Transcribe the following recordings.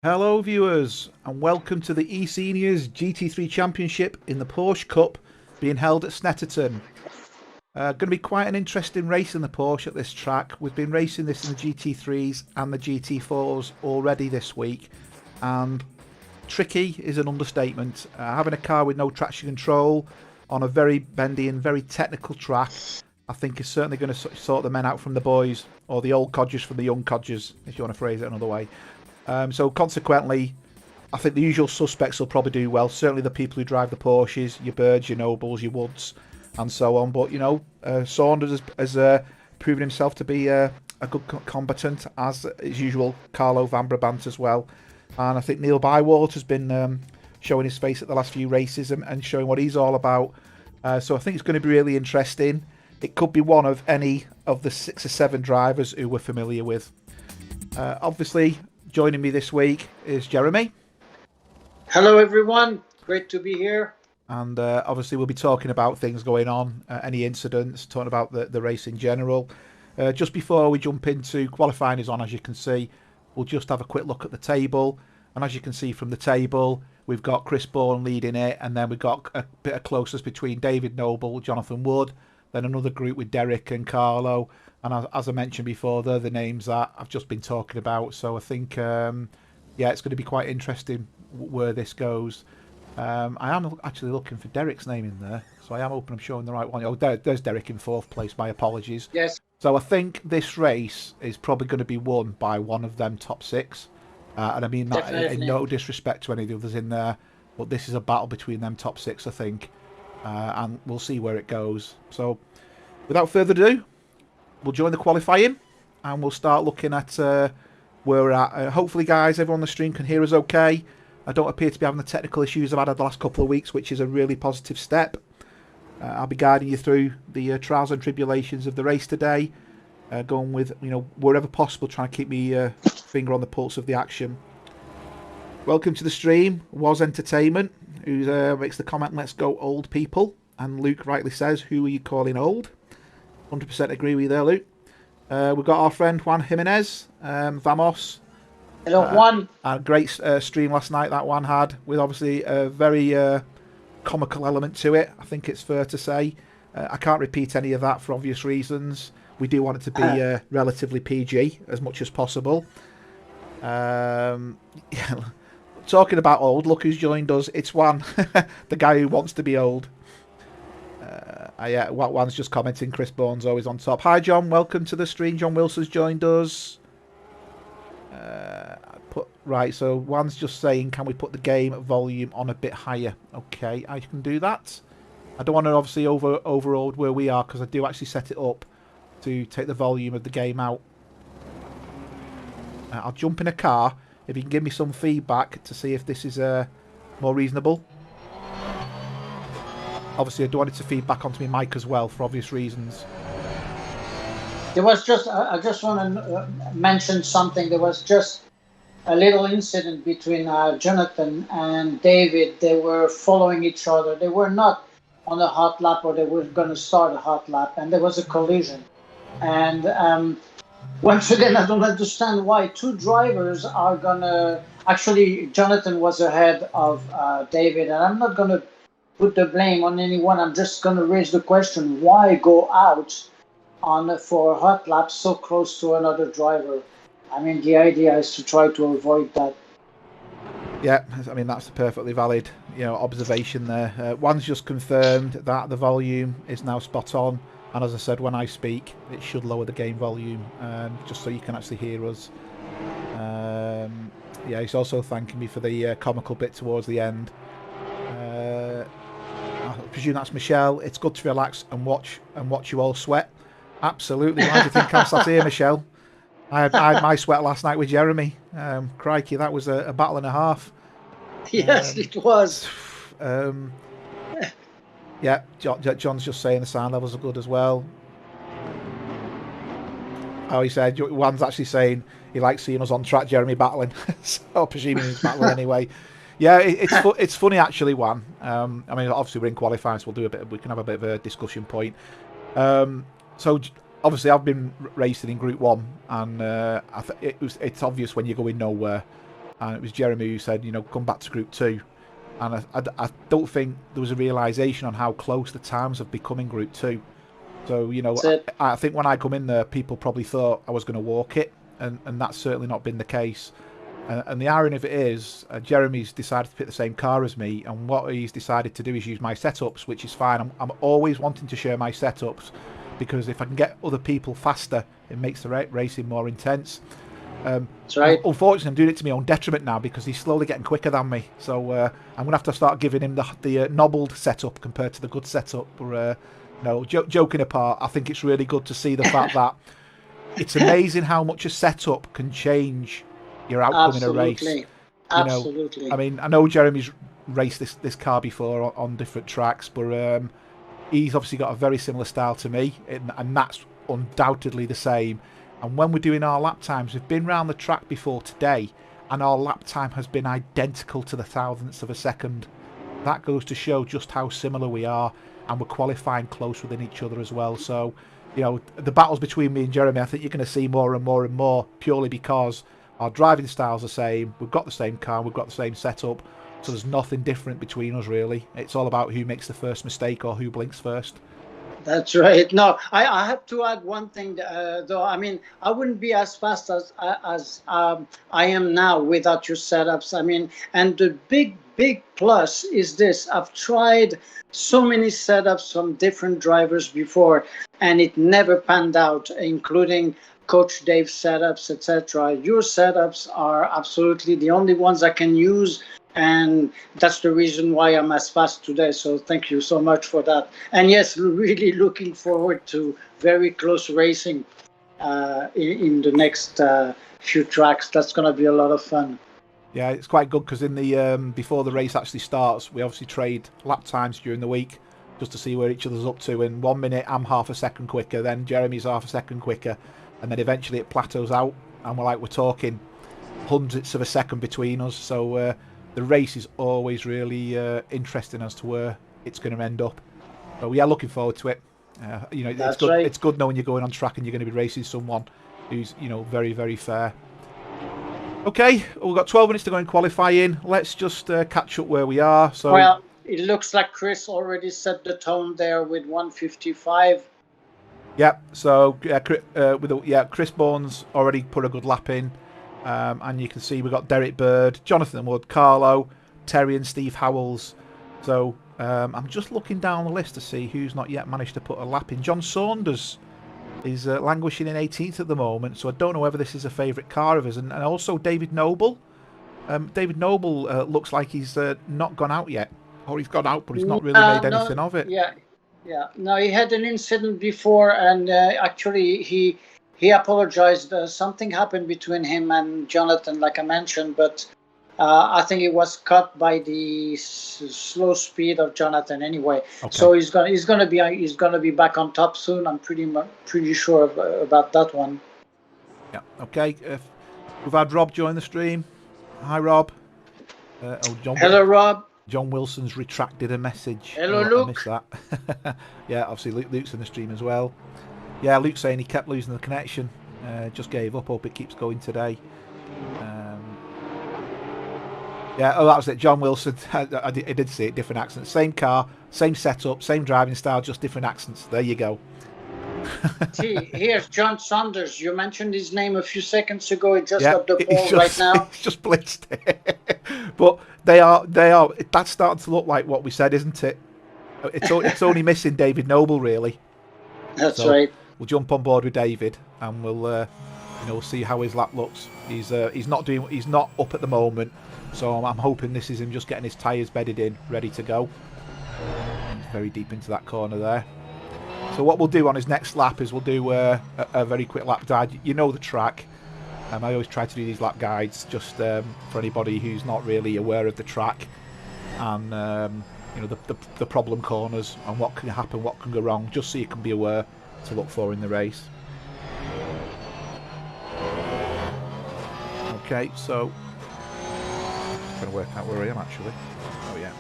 Hello viewers and welcome to the eSeniors GT3 Championship in the Porsche Cup being held at Snetterton. Going to be quite an interesting race in the Porsche at this track. We've been racing this in the GT3s and the GT4s already this week, and tricky is an understatement. Having a car with no traction control on a very bendy and very technical track, I think is certainly going to sort the men out from the boys, or the old codgers from the young codgers, if you want to phrase it another way. So consequently, I think the usual suspects will probably do well. Certainly the people who drive the Porsches, your Birds, your Nobles, your Woods, and so on. But, you know, Saunders has proven himself to be a good combatant, as is usual. Carlo Van Brabant as well. And I think Neil Bywater's been showing his face at the last few races and showing what he's all about. So I think it's going to be really interesting. It could be one of any of the 6 or 7 drivers who we're familiar with. Obviously, joining me this week is Jeremy. Hello everyone, great to be here. And obviously we'll be talking about things going on, any incidents, talking about the race in general. Just before we jump into qualifying is on, as you can see, we'll just have a quick look at the table. And as you can see from the table, we've got Chris Bourne leading it, and then we've got a bit of closest between David Noble, Jonathan Wood, then another group with Derek and Carlo. And as I mentioned before, they're the names that I've just been talking about. So I think, yeah, it's going to be quite interesting where this goes. I am actually looking for Derek's name in there. So I am hoping I'm showing the right one. Oh, there's Derek in 4th place. My apologies. Yes. So I think this race is probably going to be won by one of them top 6. And I mean that in no disrespect to any of the others in there. But this is a battle between them top 6, I think. And we'll see where it goes. So without further ado, we'll join the qualifying and we'll start looking at where we're at. Hopefully, guys, everyone on the stream can hear us okay. I don't appear to be having the technical issues I've had the last couple of weeks, which is a really positive step. I'll be guiding you through the trials and tribulations of the race today, going with, you know, wherever possible, trying to keep me finger on the pulse of the action. Welcome to the stream, Was Entertainment, who makes the comment, "Let's go old people," and Luke rightly says, "Who are you calling old?" 100% agree with you there, Luke. We've got our friend Juan Jimenez, Vamos. Hello, Juan. A great stream last night that one had, with obviously a very comical element to it, I think it's fair to say. I can't repeat any of that for obvious reasons. We do want it to be relatively PG as much as possible. Yeah. Talking about old, look who's joined us. It's Juan, the guy who wants to be old. Yeah, Juan's just commenting. Chris Bourne's always on top. Hi, John. Welcome to the stream. John Wilson's joined us. Right, so Juan's just saying, can we put the game volume on a bit higher? Okay, I can do that. I don't want to obviously overload where we are, because I do actually set it up to take the volume of the game out. I'll jump in a car if you can give me some feedback to see if this is more reasonable. Obviously, I do want it to feed back onto my mic as well, for obvious reasons. There was just, I just want to mention something. There was just a little incident between Jonathan and David. They were following each other. They were not on a hot lap, or they were going to start a hot lap, and there was a collision. And once again, I don't understand why 2 drivers are going to... Actually, Jonathan was ahead of David, and I'm not going to put the blame on anyone. I'm just going to raise the question, why go out for a hot lap so close to another driver? I mean, the idea is to try to avoid that. Yeah, I mean, that's a perfectly valid, you know, observation there. One's just confirmed that the volume is now spot on, and as I said, when I speak, it should lower the game volume, just so you can actually hear us. Yeah, he's also thanking me for the comical bit towards the end. I presume that's Michelle. It's good to relax and watch you all sweat. Absolutely. Why do you think I'm sat here, Michelle? I had my sweat last night with Jeremy. Crikey, that was a battle and a half. Yes, it was. Yeah, John's just saying the sound levels are good as well. Oh, he said, Juan's actually saying he likes seeing us on track, Jeremy battling. So presuming he's battling anyway. Yeah, it's funny actually, Juan. I mean, obviously we're in qualifying, so we can have a bit of a discussion point. So obviously I've been racing in Group 1, and it's obvious when you're going nowhere and it was Jeremy who said, come back to Group 2. And I don't think there was a realisation on how close the times have become in Group 2. So, I think when I come in there, people probably thought I was going to walk it, and that's certainly not been the case. And the irony of it is, Jeremy's decided to pick the same car as me, and what he's decided to do is use my setups, which is fine. I'm always wanting to share my setups, because if I can get other people faster, it makes the racing more intense. That's right. Unfortunately, I'm doing it to my own detriment now, because he's slowly getting quicker than me. So I'm going to have to start giving him the nobbled setup compared to the good setup. Joking apart, I think it's really good to see the fact that it's amazing how much a setup can change your outcome in a race. Absolutely. I mean, I know Jeremy's raced this car before on different tracks, but he's obviously got a very similar style to me, and that's undoubtedly the same. And when we're doing our lap times, we've been round the track before today, and our lap time has been identical to the thousandths of a second. That goes to show just how similar we are, and we're qualifying close within each other as well. So, the battles between me and Jeremy, I think you're going to see more and more and more, purely because our driving styles are the same, we've got the same car, we've got the same setup, so there's nothing different between us really. It's all about who makes the first mistake or who blinks first. That's right. No, I have to add one thing, though. I mean, I wouldn't be as fast as I am now without your setups. I mean, and the big plus is this: I've tried so many setups from different drivers before, and it never panned out, including Coach Dave's setups, etc. Your setups are absolutely the only ones I can use. And that's the reason why I'm as fast today. So thank you so much for that. And yes, really looking forward to very close racing in the next few tracks. That's going to be a lot of fun. Yeah, it's quite good because in the before the race actually starts, we obviously trade lap times during the week just to see where each other's up to. In 1 minute, I'm half a second quicker, then Jeremy's half a second quicker, and then eventually it plateaus out, and we're talking hundredths of a second between us. So the race is always really interesting as to where it's going to end up. But we are looking forward to it. It's good. Right. It's good knowing you're going on track and you're going to be racing someone who's very, very fair. Okay, we've got 12 minutes to go in qualifying. Let's just catch up where we are. So, well, it looks like Chris already set the tone there with 1:55. Yeah. So Chris Bourne's already put a good lap in. And you can see we've got Derek Bird, Jonathan Wood, Carlo, Terry and Steve Howells. So I'm just looking down the list to see who's not yet managed to put a lap in. John Saunders is languishing in 18th at the moment, so I don't know whether this is a favourite car of his. And also David Noble. David Noble looks like he's not gone out yet. Or he's gone out, but he's not really made anything of it. Yeah. No, he had an incident before, and actually he apologized. Something happened between him and Jonathan, like I mentioned, but I think it was cut by the slow speed of Jonathan anyway. Okay. So he's gonna be back on top soon. I'm pretty sure about that one. Yeah. Okay. We've had Rob join the stream. Hi, Rob. Hello, Rob. John Wilson's retracted a message. Hello, Luke. I missed that. Yeah, obviously Luke's in the stream as well. Yeah, Luke's saying he kept losing the connection. Just gave up. Hope it keeps going today. Yeah, that was it. John Wilson. I did see it. Different accents. Same car, same setup, same driving style, just different accents. There you go. See, here's John Saunders. You mentioned his name a few seconds ago. It just got the ball right now. It's just blitzed. But they are. That's starting to look like what we said, isn't it? It's only missing David Noble, really. That's right. We'll jump on board with David, and we'll see how his lap looks. He's not up at the moment, so I'm hoping this is him just getting his tyres bedded in, ready to go. He's very deep into that corner there. So what we'll do on his next lap is we'll do a very quick lap guide. You know the track. I always try to do these lap guides just for anybody who's not really aware of the track, and the problem corners and what can happen, what can go wrong, just so you can be aware to look for in the race. Okay, so I'm going to work out where I am actually. Oh yeah.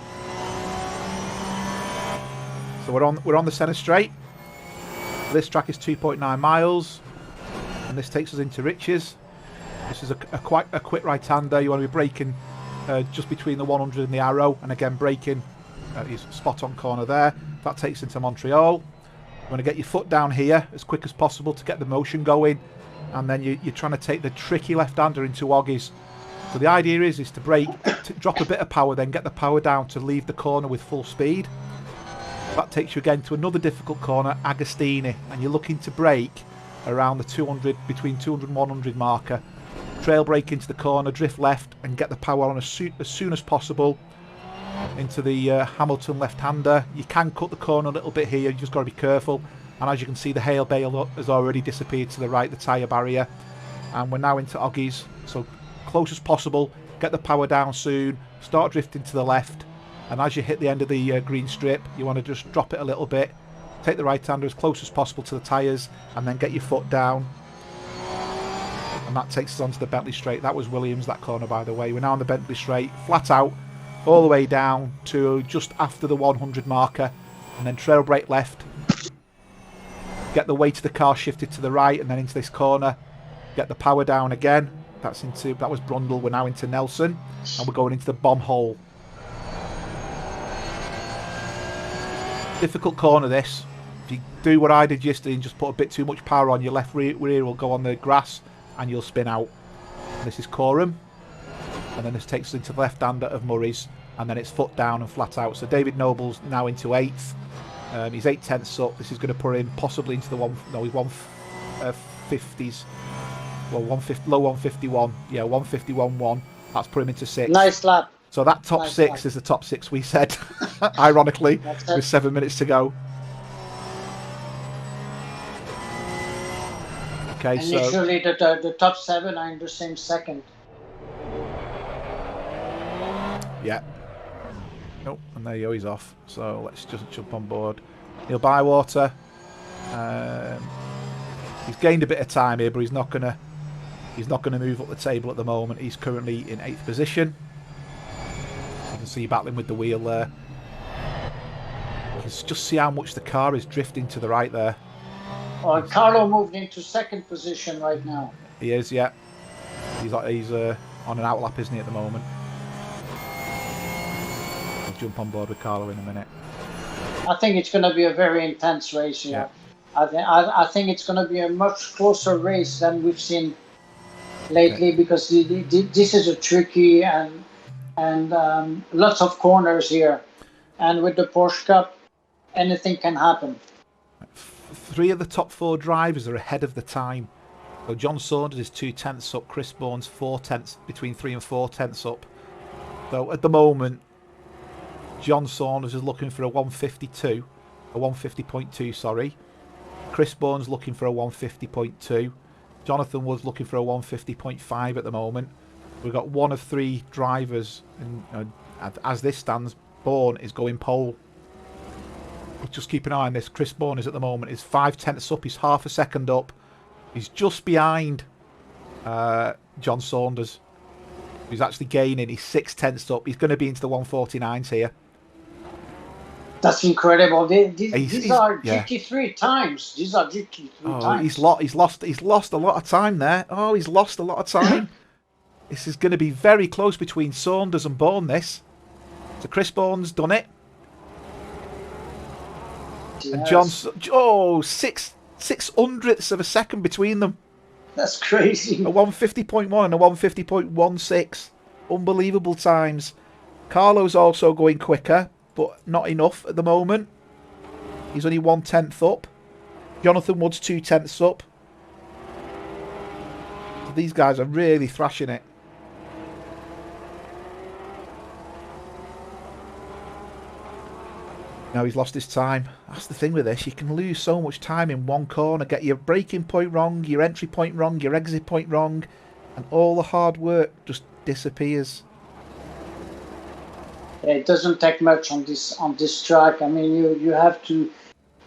So we're on the centre straight. This track is 2.9 miles, and this takes us into Riches. This is quite a quick right-hander. You want to be braking just between the 100 and the arrow, and again braking his spot-on corner there. That takes into Montreal. You want to get your foot down here as quick as possible to get the motion going, and then you're trying to take the tricky left-hander into Oggies. So the idea is to brake, to drop a bit of power, then get the power down to leave the corner with full speed. That takes you again to another difficult corner, Agostini, and you're looking to brake around the 200, between 200 and 100 marker. Trail brake into the corner, drift left, and get the power on as soon as possible into the Hamilton left-hander. You can cut the corner a little bit here, you just got to be careful. And as you can see, the hail bale has already disappeared to the right, the tyre barrier. And we're now into Oggies, so close as possible, get the power down soon, start drifting to the left, and as you hit the end of the green strip, you want to just drop it a little bit, take the right-hander as close as possible to the tyres, and then get your foot down. And that takes us onto the Bentley Straight. That was Williams, that corner, by the way. We're now on the Bentley Straight, flat out, all the way down to just after the 100 marker, and then trail brake left, get the weight of the car shifted to the right, and then into this corner, get the power down again. That was Brundle. We're now into Nelson, and we're going into the bomb hole. Difficult corner this. If you do what I did yesterday and just put a bit too much power on, your left rear will go on the grass and you'll spin out. And this is Coram, and then this takes us into the left-hander of Murray's, and then it's foot down and flat out. So David Noble's now into 8th. He's 8/10ths up. This is going to put him possibly into the he's 150s. Well, 150, low 151. Yeah, 151.1. That's put him into 6th. Nice lap. So that top 6 is the top 6 we said, ironically, with 7 minutes to go. Okay, and usually the top 7 are in the same second. Yeah. Nope, and there you go, he's off. So let's just jump on board. Neil Bywater. He's gained a bit of time here, but he's not gonna move up the table at the moment. He's currently in 8th position. You can see battling with the wheel there. You can just see how much the car is drifting to the right there. Oh, Carlo moved into 2nd position right now. He is, yeah. He's on an outlap, isn't he, at the moment? I'll jump on board with Carlo in a minute. I think it's going to be a very intense race here. Yeah. I think it's going to be a much closer race than we've seen lately, because this is a tricky and lots of corners here, and with the Porsche Cup, anything can happen. 3 of the top 4 drivers are ahead of the time. So John Saunders is 2/10ths up, Chris Bourne's 4/10ths, between 3 and 4/10ths up. So at the moment, John Saunders is looking for a 150.2, sorry. Chris Bourne's looking for a 150.2. Jonathan Wood's looking for a 150.5 at the moment. We've got 1 of 3 drivers, and as this stands, Bourne is going pole. But just keep an eye on this. Chris Bourne is at the moment is 5/10ths up. He's half a second up. He's just behind John Saunders. He's actually gaining. He's 6/10ths up. He's going to be into the 149s here. That's incredible. These are GT3 times. These are GT3 times. He's lost a lot of time there. Oh, he's lost a lot of time. This is going to be very close between Saunders and Bourne, this. So Chris Bourne's done it. Yes. And John's 6/600ths of a second between them. That's crazy. A 150.1 and a 150.16. Unbelievable times. Carlo's also going quicker, but not enough at the moment. He's only 1/10th up. Jonathan Wood's 2/10ths up. So these guys are really thrashing it. Now he's lost his time. That's the thing with this. You can lose so much time in one corner. Get your braking point wrong, your entry point wrong, your exit point wrong, and all the hard work just disappears. It doesn't take much on this track. I mean, you have to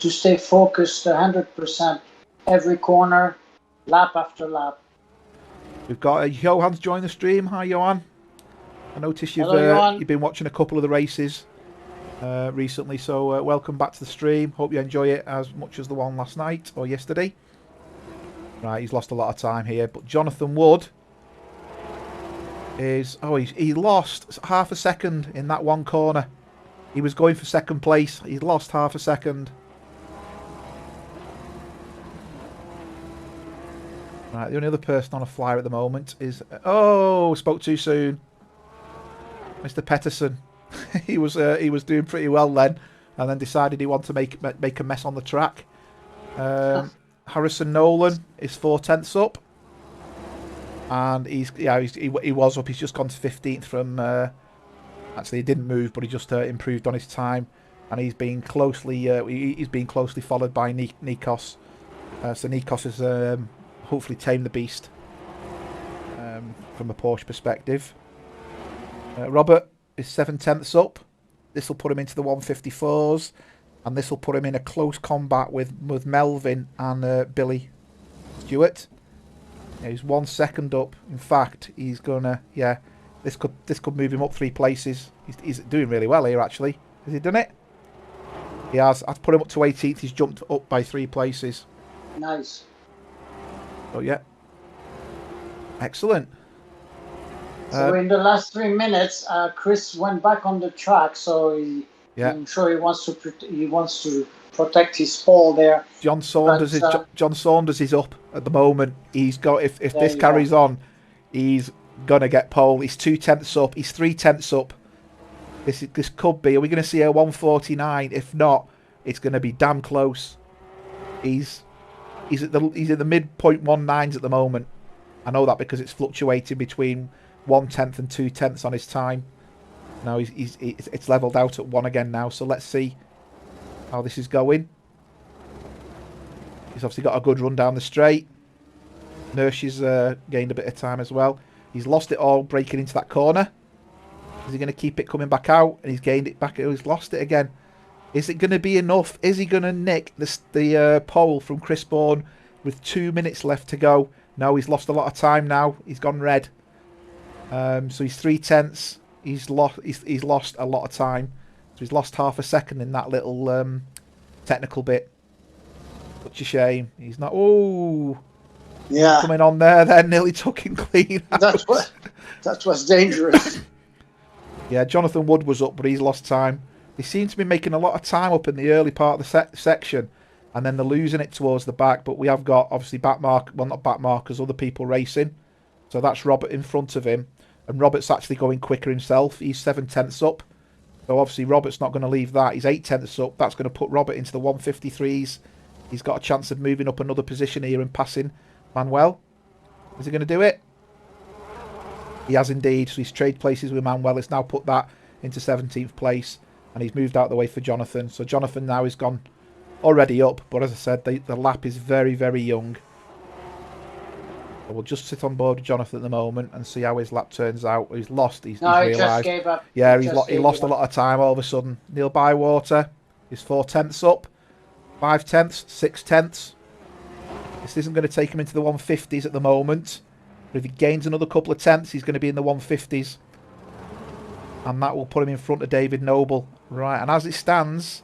stay focused 100% every corner, lap after lap. We've got Johan's joined the stream. Hi, Johan. I noticed you've been watching a couple of the races recently, so welcome back to the stream. Hope you enjoy it as much as the one last night or yesterday. Right, he's lost a lot of time here, but Jonathan Wood is... Oh, he lost half a second in that one corner. He was going for second place. He lost half a second. Right, the only other person on a flyer at the moment is... Oh, spoke too soon. Mr. Petterson. he was doing pretty well then, and then decided he wanted to make a mess on the track. Harrison Nolan is 4/10 up, and he was up. He's just gone to 15th from. Actually, he didn't move, but he just improved on his time, and he's been closely followed by Nikos. So Nikos has hopefully tamed the beast from a Porsche perspective. Robert is 7/10 up. This will put him into the 154s, and this will put him in a close combat with Melvin and Billy Stewart. Yeah, he's 1 second up. In fact, he's gonna this could move him up 3 places. He's doing really well here actually. Has he done it? He has. I've put him up to 18th. He's jumped up by 3 places. Nice. Oh yeah, excellent. So in the last 3 minutes, Chris went back on the track, so I'm sure he wants to protect his pole there. John Saunders is up at the moment. He's got if this carries on, he's gonna get pole. He's 2/10 up. He's 3/10 up. This could be. Are we going to see a 149? If not, it's going to be damn close. He's in the mid 0.19s at the moment. I know that because it's fluctuating between 1/10 and 2/10 on his time. Now it's leveled out at 1 again now. So let's see how this is going. He's obviously got a good run down the straight. Nurse's gained a bit of time as well. He's lost it all breaking into that corner. Is he going to keep it coming back out? And he's gained it back. He's lost it again. Is it going to be enough? Is he going to nick the pole from Chris Bourne with 2 minutes left to go? No, he's lost a lot of time now. He's gone red. So he's 3/10. He's lost a lot of time. So he's lost half a second in that little technical bit. Such a shame. He's not... Oh... Yeah. Coming on there then. Nearly took him clean out. That was dangerous. Yeah, Jonathan Wood was up, but he's lost time. They seem to be making a lot of time up in the early part of the section, and then they're losing it towards the back. But we have got, obviously, not back markers, other people racing. So that's Robert in front of him, and Robert's actually going quicker himself. He's 7/10 up. So obviously Robert's not going to leave that. He's 8/10 up. That's going to put Robert into the 153s. He's got a chance of moving up another position here and passing Manuel. Is he going to do it? He has indeed. So he's traded places with Manuel. It's now put that into 17th place. And he's moved out of the way for Jonathan. So Jonathan now is gone already up. But as I said, the lap is very, very young. So we'll just sit on board with Jonathan at the moment and see how his lap turns out. He's lost. He's realised. Just gave up. Yeah, he lost a lot of time all of a sudden. Neil Bywater is 4/10 up. 5/10, 6/10. This isn't going to take him into the 150s at the moment. But if he gains another couple of tenths, he's going to be in the 150s. And that will put him in front of David Noble. Right, and as it stands,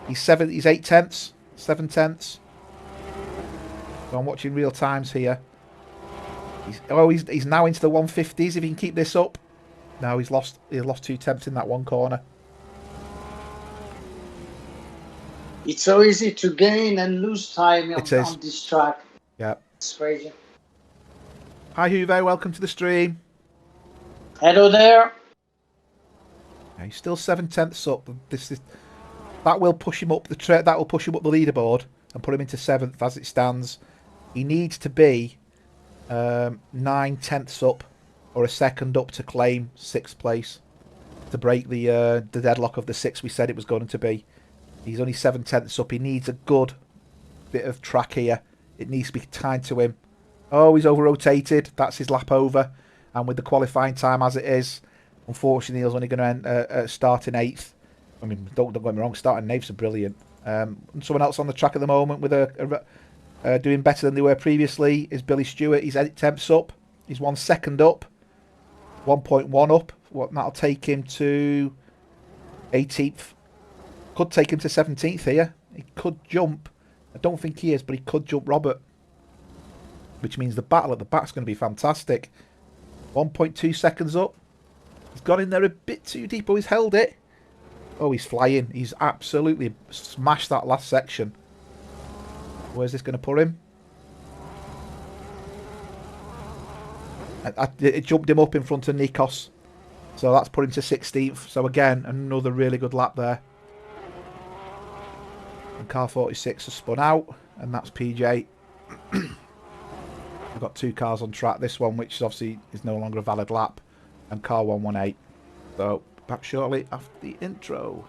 he's 8/10, 7/10. So I'm watching real times here. He's now into the 150s if he can keep this up. No, he's lost 2/10 in that one corner. It's so easy to gain and lose time on this track. Yeah. It's crazy. Hi Huve, welcome to the stream. Hello there. Yeah, he's still 7/10 up. That will push him up that will push him up the leaderboard and put him into 7th as it stands. He needs to be 9/10 up or a second up to claim 6th place to break the deadlock of the 6 we said it was going to be. He's only 7/10 up. He needs a good bit of track here. It needs to be tied to him. Oh, he's over-rotated. That's his lap over. And with the qualifying time as it is, unfortunately, he's only going to start in 8th. I mean, don't get me wrong, starting in 8th are brilliant. Someone else on the track at the moment with doing better than they were previously is Billy Stewart. He's 8/10 up. He's 1 second up. 1.1 up. That'll take him to 18th. Could take him to 17th here. He could jump. I don't think he is, but he could jump Robert. Which means the battle at the back's going to be fantastic. 1.2 seconds up. He's gone in there a bit too deep. Oh, he's held it. Oh, he's flying. He's absolutely smashed that last section. Where's this going to put him? It jumped him up in front of Nikos. So that's put him to 16th. So again, another really good lap there. And car 46 has spun out. And that's PJ. We've got 2 cars on track. This one, which obviously is no longer a valid lap. And car 118. So back shortly after the intro.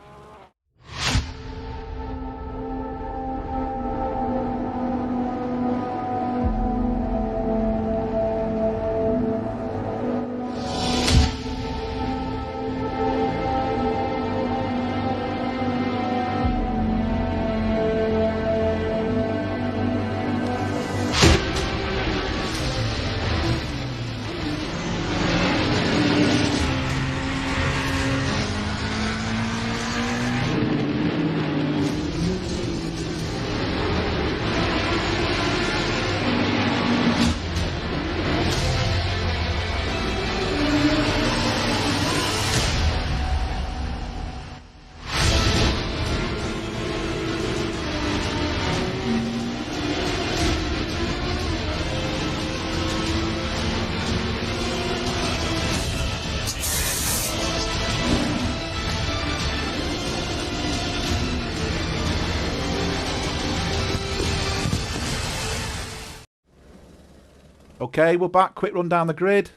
Okay, we're back. Quick run down the grid.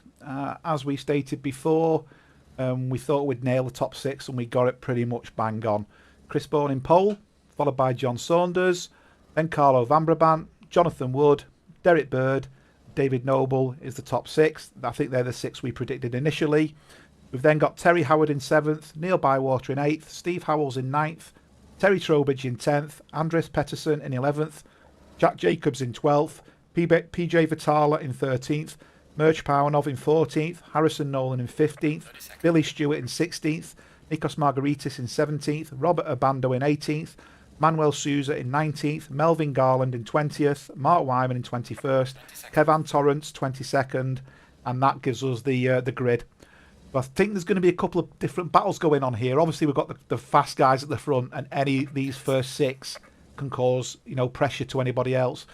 As we stated before, we thought we'd nail the top 6 and we got it pretty much bang on. Chris Bourne in pole, followed by John Saunders, then Carlo Van Brabant, Jonathan Wood, Derek Bird, David Noble is the top 6. I think they're the 6 we predicted initially. We've then got Terry Howard in 7th, Neil Bywater in 8th, Steve Howells in 9th, Terry Trowbridge in 10th, Andres Pettersson in 11th, Jack Jacobs in 12th, PJ Vitala in 13th, Merch Powanov in 14th, Harrison Nolan in 15th, Billy Stewart in 16th, Nikos Margaritis in 17th, Robert Abando in 18th, Manuel Souza in 19th, Melvin Garland in 20th, Mark Wyman in 21st, Kevin Torrance 22nd, and that gives us the grid. But I think there's going to be a couple of different battles going on here. Obviously, we've got the fast guys at the front, and any of these first 6 can cause pressure to anybody else.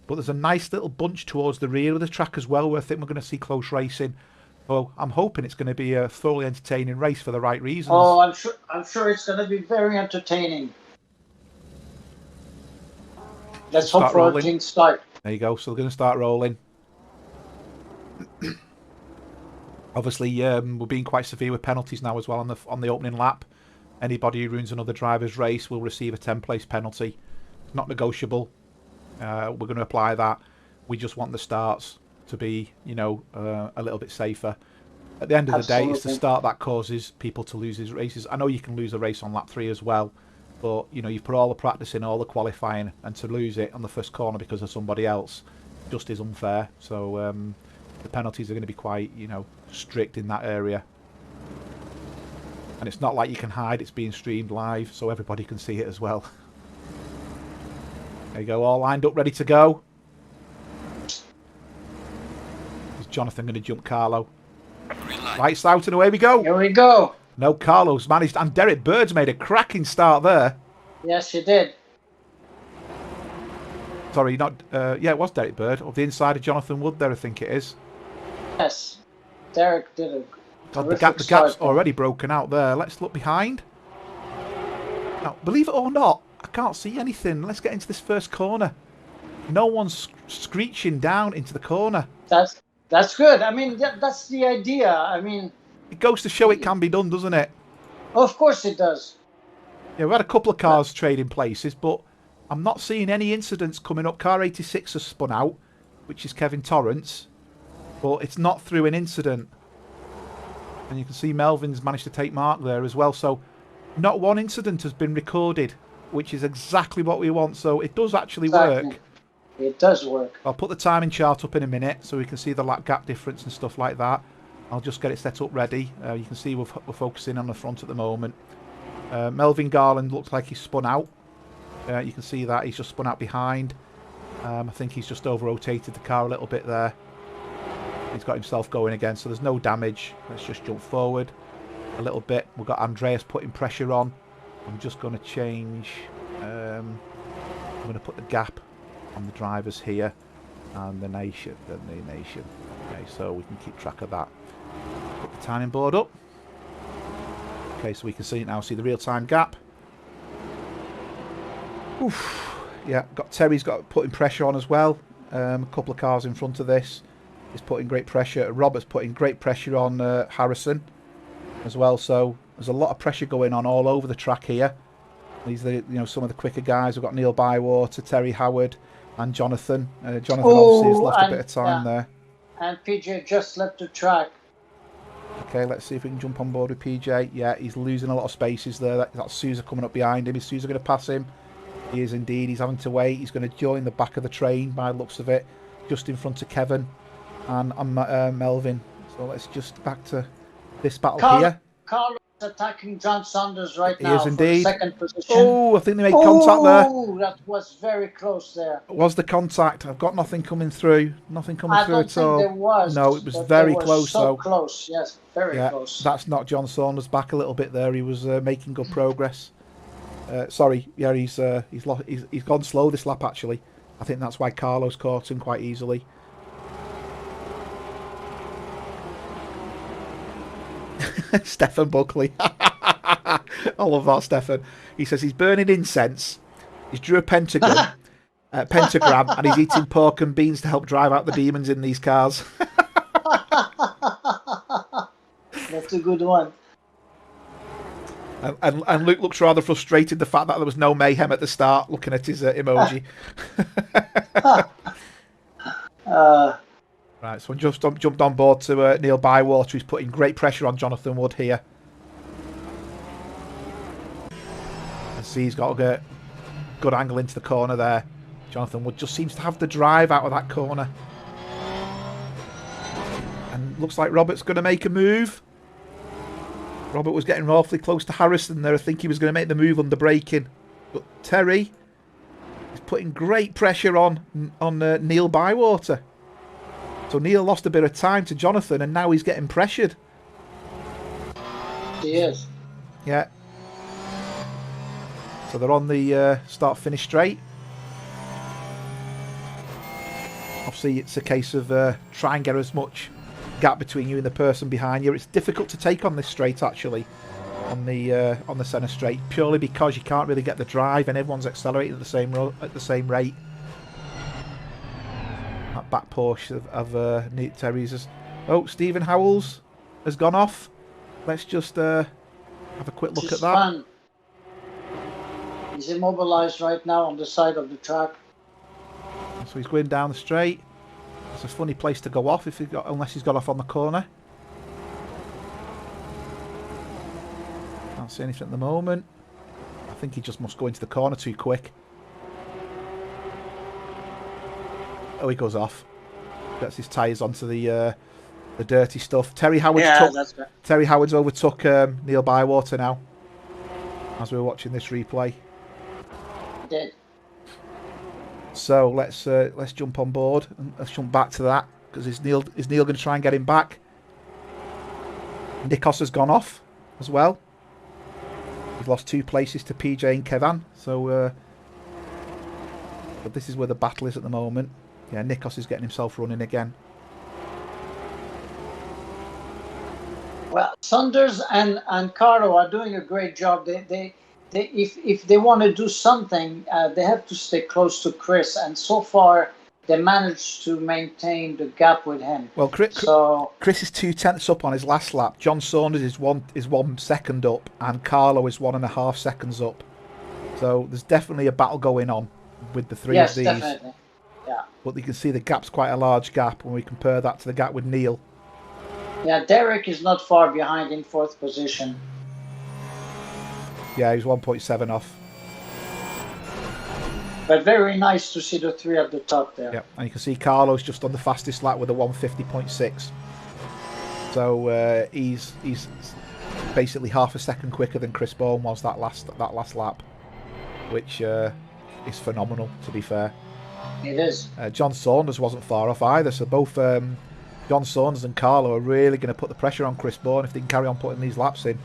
But there's a nice little bunch towards the rear of the track as well, where I think we're going to see close racing. So I'm hoping it's going to be a thoroughly entertaining race for the right reasons. Oh, I'm sure it's going to be very entertaining. Let's hope for a clean start. There you go. So we're going to start rolling. Obviously, we're being quite severe with penalties now as well on the opening lap. Anybody who ruins another driver's race will receive a 10-place penalty. It's not negotiable. We're going to apply that. We just want the starts to be, a little bit safer. At the end of the day, it's the start that causes people to lose these races. I know you can lose a race on lap 3 as well, but you've put all the practice in, all the qualifying, and to lose it on the first corner because of somebody else just is unfair. So the penalties are going to be quite, strict in that area. And it's not like you can hide; it's being streamed live, so everybody can see it as well. There you go, all lined up, ready to go. Is Jonathan going to jump Carlo? Lights out and away we go. Here we go. No, Carlo's managed, and Derek Bird's made a cracking start there. Yes, he did. Sorry, not. Yeah, it was Derek Bird. Of the inside of Jonathan Wood there, I think it is. Yes, Derek did a God, the gap's already broken out there. Let's look behind. Now, believe it or not, I can't see anything. Let's get into this first corner. No one's screeching down into the corner. That's good. I mean, that's the idea. I mean, it goes to show it can be done, doesn't it? Of course it does. Yeah, we've had a couple of cars trading places, but I'm not seeing any incidents coming up. Car 86 has spun out, which is Kevin Torrance, but it's not through an incident. And you can see Melvin's managed to take mark there as well. So not one incident has been recorded, which is exactly what we want. So it does actually work. It does work. I'll put the timing chart up in a minute so we can see the lap gap difference and stuff like that. I'll just get it set up ready. You can see we're focusing on the front at the moment. Melvin Garland looks like he's spun out. You can see that he's just spun out behind. I think he's just over-rotated the car a little bit there. he's got himself going again, so there's no damage. Let's just jump forward a little bit. We've got Andreas putting pressure on. I'm just going to change. I'm going to put the gap on the drivers here and the nation. Okay, so we can keep track of that. Put the timing board up. Okay, so we can see it now. See the real-time gap. Oof. Yeah, Terry's got putting pressure on as well. A couple of cars in front of this. He's putting great pressure. Robert's putting great pressure on Harrison as well. So there's a lot of pressure going on all over the track here. These are some of the quicker guys. We've got Neil Bywater, Terry Howard, and Jonathan. Jonathan obviously has lost a bit of time there. And PJ just left the track. Okay, let's see if we can jump on board with PJ. Yeah, he's losing a lot of spaces there. That's Sousa coming up behind him. Is Sousa going to pass him? He is indeed. He's having to wait. He's going to join the back of the train by the looks of it, just in front of Kevin and Melvin. So let's just back to this battle here. Carlos attacking John Saunders right now. He is indeed. For the second position. Oh, I think they made contact there. Oh, that was very close there. Was the contact? I've got nothing coming through. Nothing coming through at all. There was. No, it was very close. So close. Yes, very close. That's knocked John Saunders back a little bit there. He was making good progress. Sorry, yeah, he's gone slow this lap actually. I think that's why Carlos caught him quite easily. Stefan Buckley. I love that, Stefan. He says he's burning incense. He's drew a pentagram, and he's eating pork and beans to help drive out the demons in these cars. That's a good one. And Luke looks rather frustrated the fact that there was no mayhem at the start, looking at his emoji. Right, so I just jumped on board to Neil Bywater, who's putting great pressure on Jonathan Wood here. I see he's got a good angle into the corner there. Jonathan Wood just seems to have the drive out of that corner. And looks like Robert's going to make a move. Robert was getting awfully close to Harrison there. I think he was going to make the move under braking. But Terry is putting great pressure on Neil Bywater. So Neil lost a bit of time to Jonathan, and now he's getting pressured. He is. Yeah. So they're on the start-finish straight. Obviously, it's a case of try and get as much gap between you and the person behind you. It's difficult to take on this straight, actually, on the centre straight, purely because you can't really get the drive, and everyone's accelerating at the same rate. That back Porsche of Terry's. Oh, Stephen Howells has gone off. Let's just have a quick look at that. Fun. He's immobilized right now on the side of the track. So he's going down the straight. It's a funny place to go off unless he's got off on the corner. Can't see anything at the moment. I think he just must go into the corner too quick. Oh, he goes off. Gets his tyres onto the dirty stuff. Terry Howard's overtook Neil Bywater now, as we're watching this replay. He did. So let's jump on board and let's jump back to that, because is Neil going to try and get him back? Nikos has gone off as well. He's lost 2 places to PJ and Kevin. So, but this is where the battle is at the moment. Yeah, Nikos is getting himself running again. Well, Saunders and Carlo are doing a great job. If they want to do something, they have to stay close to Chris, and so far they managed to maintain the gap with him. Well, Chris is 2/10 up on his last lap. John Saunders is 1 second up, and Carlo is 1.5 seconds up. So there's definitely a battle going on with the three of these. Yes, definitely. Yeah. But you can see the gap's quite a large gap when we compare that to the gap with Neil. Yeah, Derek is not far behind in 4th position. Yeah, he's 1.7 off. But very nice to see the 3 at the top there. Yeah, and you can see Carlo's just on the fastest lap with a 150.6. So he's basically half a second quicker than Chris Bourne was that last lap, which is phenomenal, to be fair. It is. John Saunders wasn't far off either, so both John Saunders and Carlo are really going to put the pressure on Chris Bourne if they can carry on putting these laps in.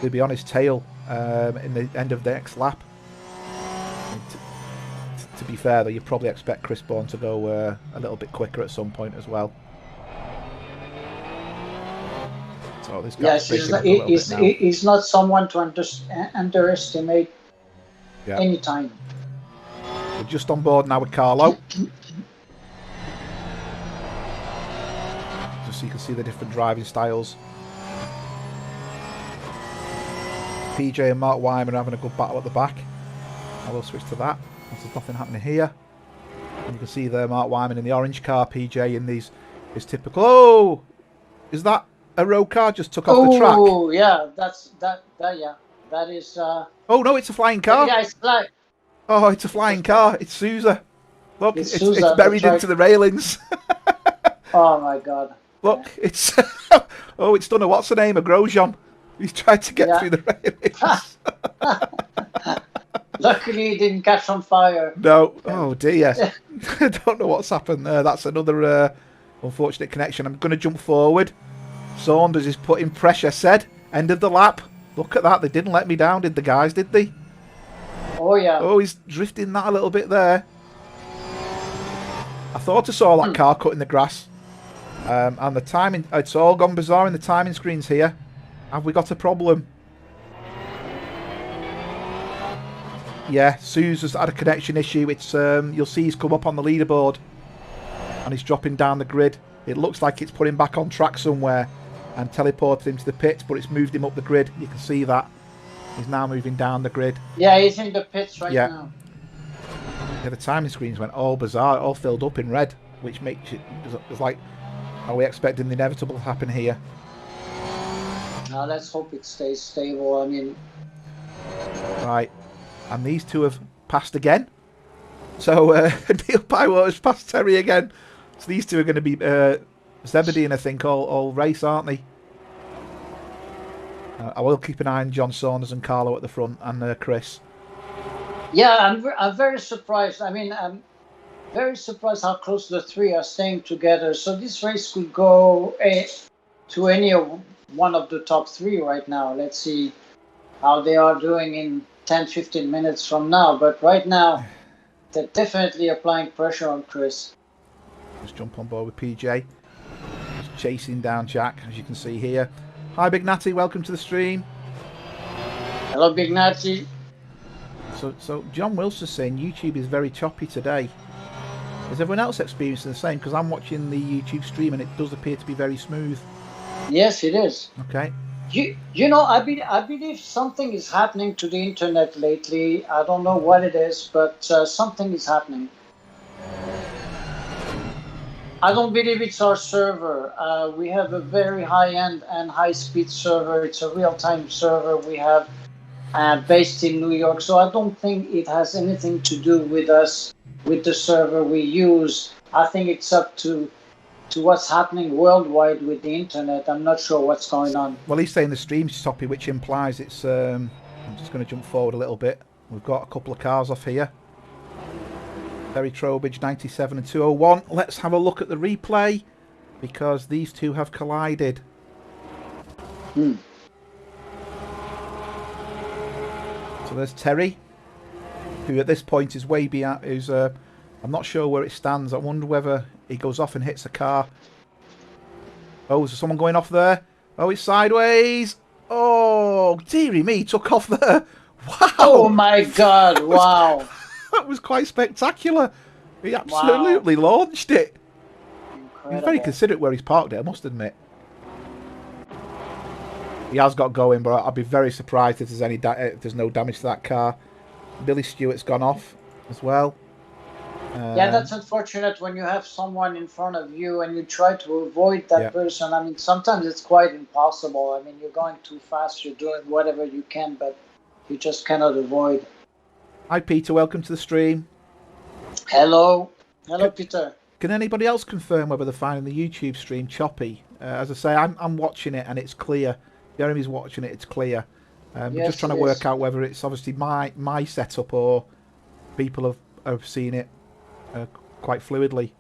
They'll be on his tail in the end of the next lap. To be fair, though, you probably expect Chris Bourne to go a little bit quicker at some point as well. So this guy's he's not someone to underestimate any time. We're just on board now with Carlo. Just so you can see the different driving styles. PJ and Mark Wyman are having a good battle at the back. I will switch to that. There's nothing happening here. And you can see there Mark Wyman in the orange car, PJ in his typical... Oh! Is that a road car just took off the track? Oh, yeah. That is... Oh, no, it's a flying car. Yeah, it's flying. Oh, it's a flying car. It's Sousa. Look, it's buried right. into the railings. Oh, my God. Look, it's... oh, it's done a what's the name? A Grosjean. He's tried to get through the railings. Luckily, it didn't catch on fire. No. Oh, dear. I don't know what's happened there. That's another unfortunate connection. I'm going to jump forward. Saunders is putting pressure, said. End of the lap. Look at that. They didn't let me down, did the guys, did they? Oh, yeah. Oh, he's drifting that a little bit there. I thought I saw that car cutting the grass. And the timing, it's all gone bizarre in the timing screens here. Have we got a problem? Yeah, Sousa's had a connection issue. It's you'll see he's come up on the leaderboard and he's dropping down the grid. It looks like it's put him back on track somewhere and teleported him to the pits, but it's moved him up the grid. You can see that. He's now moving down the grid. Yeah, he's in the pits right now. Yeah, the timing screens went all bizarre, all filled up in red, which makes it it's like, are we expecting the inevitable to happen here? Now let's hope it stays stable. I mean... Right. And these two have passed again. So Neil Bywater's passed Terry again. So these two are going to be Zebedee, I think, all race, aren't they? I will keep an eye on John Saunders and Carlo at the front, and Chris. Yeah, I'm very surprised. I mean, I'm very surprised how close the three are staying together. So this race could go to any one of the top three right now. Let's see how they are doing in 10-15 minutes from now, but right now they're definitely applying pressure on Chris. Just jump on board with PJ. Just chasing down Jack, as you can see here. Hi Big Natty, welcome to the stream. Hello Big Natty. So John Wilson's saying YouTube is very choppy today. Is everyone else experiencing the same? Because I'm watching the YouTube stream and it does appear to be very smooth. Yes, it is. Okay. You know, I believe something is happening to the internet lately. I don't know what it is, but something is happening. I don't believe it's our server. We have a very high-end and high-speed server. It's a real-time server we have based in New York. So I don't think it has anything to do with us, with the server we use. I think it's up to what's happening worldwide with the internet. I'm not sure what's going on. Well, he's saying the stream's choppy, which implies it's... I'm just going to jump forward a little bit. We've got a couple of cars off here. Terry Trowbridge, 97 and 201. Let's have a look at the replay, because these two have collided. So there's Terry, who at this point is way beyond... I'm not sure where it stands. I wonder whether he goes off and hits a car. Oh, is there someone going off there? Oh, it's sideways. Oh, dearie me, took off there. Wow. Oh, my God. Wow. That was quite spectacular. He absolutely launched it. Incredible. He's very considerate where he's parked it, I must admit. He has got going, but I'd be very surprised if there's no damage to that car. Billy Stewart's gone off as well. Yeah, that's unfortunate when you have someone in front of you and you try to avoid that person. I mean, sometimes it's quite impossible. I mean, you're going too fast, you're doing whatever you can, but you just cannot avoid. Hi, Peter. Welcome to the stream. Hello. Hello, Peter. Can anybody else confirm whether they're finding the YouTube stream choppy? As I say, I'm watching it and it's clear. Jeremy's watching it, it's clear. We're just trying to work out whether it's obviously my setup or people have seen it quite fluidly. You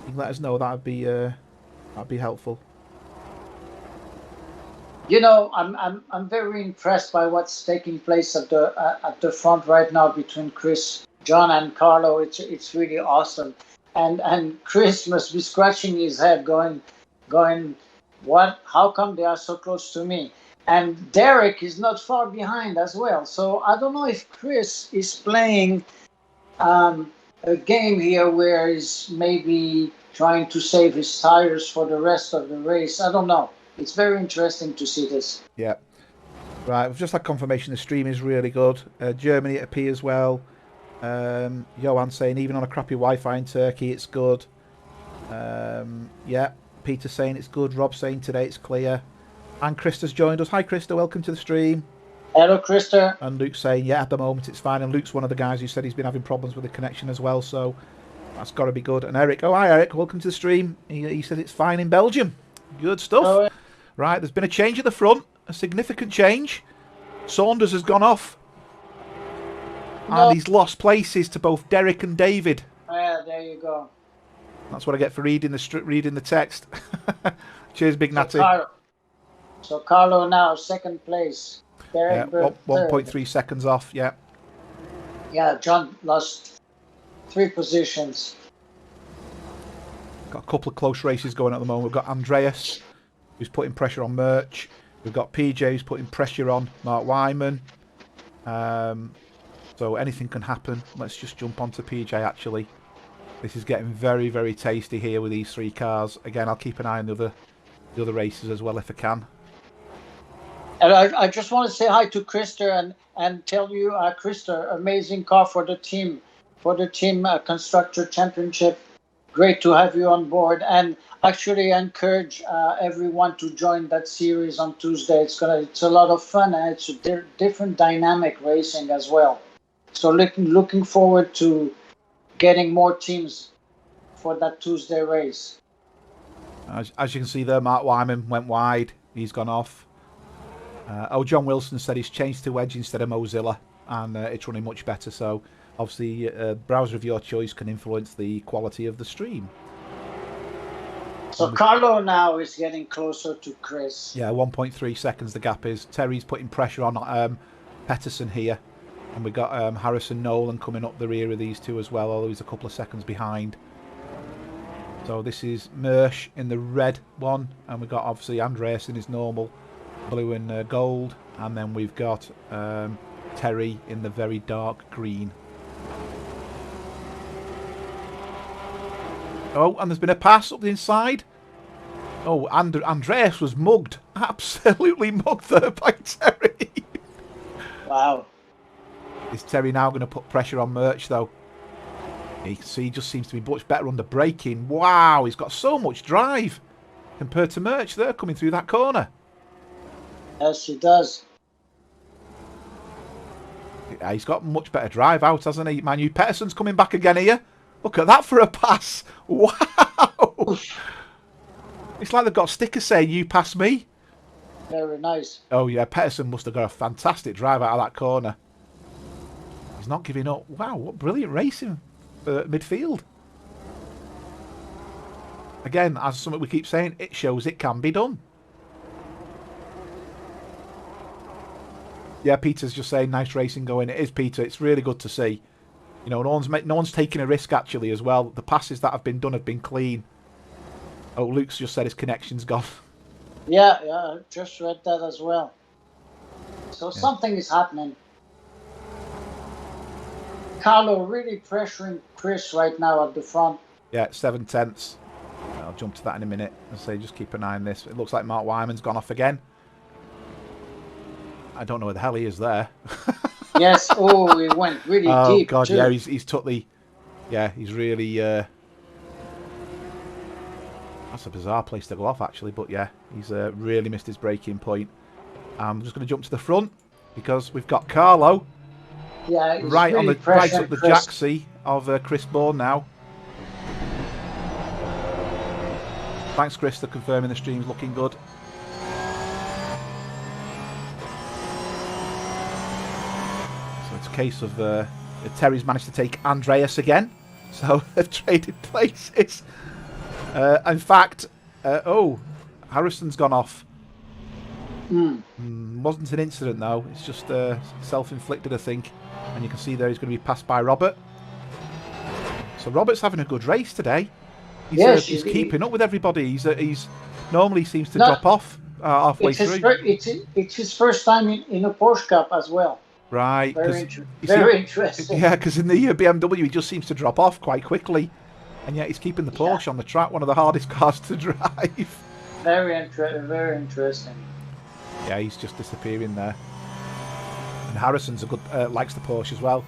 can let us know. That'd be That'd be helpful. You know, I'm very impressed by what's taking place at the front right now between Chris, John, and Carlo. It's really awesome, and Chris must be scratching his head, going, what? How come they are so close to me? And Derek is not far behind as well. So I don't know if Chris is playing a game here where he's maybe trying to save his tires for the rest of the race. I don't know. It's very interesting to see this. Yeah. Right, we've just had confirmation the stream is really good. Germany it appears well. Johan saying even on a crappy Wi-Fi in Turkey it's good. Yeah, Peter saying it's good. Rob saying today it's clear. And Krista's joined us. Hi Krista, welcome to the stream. Hello, Krista. And Luke's saying, yeah, at the moment it's fine. And Luke's one of the guys who said he's been having problems with the connection as well, so that's got to be good. And Eric, oh hi Eric, welcome to the stream. He said it's fine in Belgium. Good stuff. Oh, yeah. Right, there's been a change at the front, a significant change. Saunders has gone off. And he's lost places to both Derek and David. Yeah, there you go. That's what I get for reading the text. Cheers, Big Natty. So Carlo now, second place. Derek, 1.3 seconds off, yeah. Yeah, John lost 3 positions. Got a couple of close races going at the moment. We've got Andreas, who's putting pressure on Merch. We've got PJ, who's putting pressure on Mark Wyman. So anything can happen. Let's just jump onto PJ, actually. This is getting very, very tasty here with these 3 cars. Again, I'll keep an eye on the other races as well if I can. And I just want to say hi to Krista and tell you, Krista, amazing car for the team Constructor Championship. Great to have you on board, and actually encourage everyone to join that series on Tuesday. It's a lot of fun, and it's a different dynamic racing as well. So looking forward to getting more teams for that Tuesday race. As you can see there, Mark Wyman went wide. He's gone off. John Wilson said he's changed to Edge instead of Mozilla, and it's running much better. So obviously, browser of your choice can influence the quality of the stream. So Carlo now is getting closer to Chris. Yeah, 1.3 seconds the gap is. Terry's putting pressure on Petterson here. And we've got Harrison Nolan coming up the rear of these two as well, although he's a couple of seconds behind. So this is Mersch in the red one. And we've got obviously Andreas in his normal blue and gold. And then we've got Terry in the very dark green. Oh, and there's been a pass up the inside. Oh, Andreas was mugged. Absolutely mugged there by Terry. Wow. Is Terry now going to put pressure on Merch, though? He just seems to be much better under braking. Wow, he's got so much drive compared to Merch there coming through that corner. Yes, he does. Yeah, he's got much better drive out, hasn't he? Manu Petterson's coming back again here. Look at that for a pass. Wow. It's like they've got stickers saying, you pass me. Very nice. Oh, yeah, Petterson must have got a fantastic drive out of that corner. He's not giving up. Wow, what brilliant racing for midfield. Again, as something we keep saying, it shows it can be done. Yeah, Peter's just saying, nice racing going. It is, Peter. It's really good to see. You know, no one's taking a risk, actually, as well. The passes that have been done have been clean. Oh, Luke's just said his connection's gone. Yeah, I just read that as well. So something is happening. Carlo really pressuring Chris right now at the front. Yeah, 7/10. I'll jump to that in a minute and say just keep an eye on this. It looks like Mark Wyman's gone off again. I don't know where the hell he is there. Yes, oh, he went really deep. Oh, God, too. yeah, he's took the... Yeah, he's really... That's a bizarre place to go off, actually, but yeah, he's really missed his braking point. I'm just going to jump to the front because we've got Carlo yeah, right really right up the Chris. jacksie of Chris Bourne now. Thanks, Chris, for confirming the stream's looking good. So it's a case of Terry's managed to take Andreas again, so they've traded places. In fact, Oh, Harrison's gone off. Mm. Wasn't an incident though. It's just self-inflicted, I think. And you can see there he's going to be passed by Robert. So Robert's having a good race today. He's keeping up with everybody. He's normally seems to drop off halfway through. It's his first time in a Porsche Cup as well. Right. Very interesting. Yeah, because in the BMW he just seems to drop off quite quickly. And yet he's keeping the Porsche on the track, one of the hardest cars to drive. Very interesting. Yeah, he's just disappearing there. And Harrison's a good likes the Porsche as well.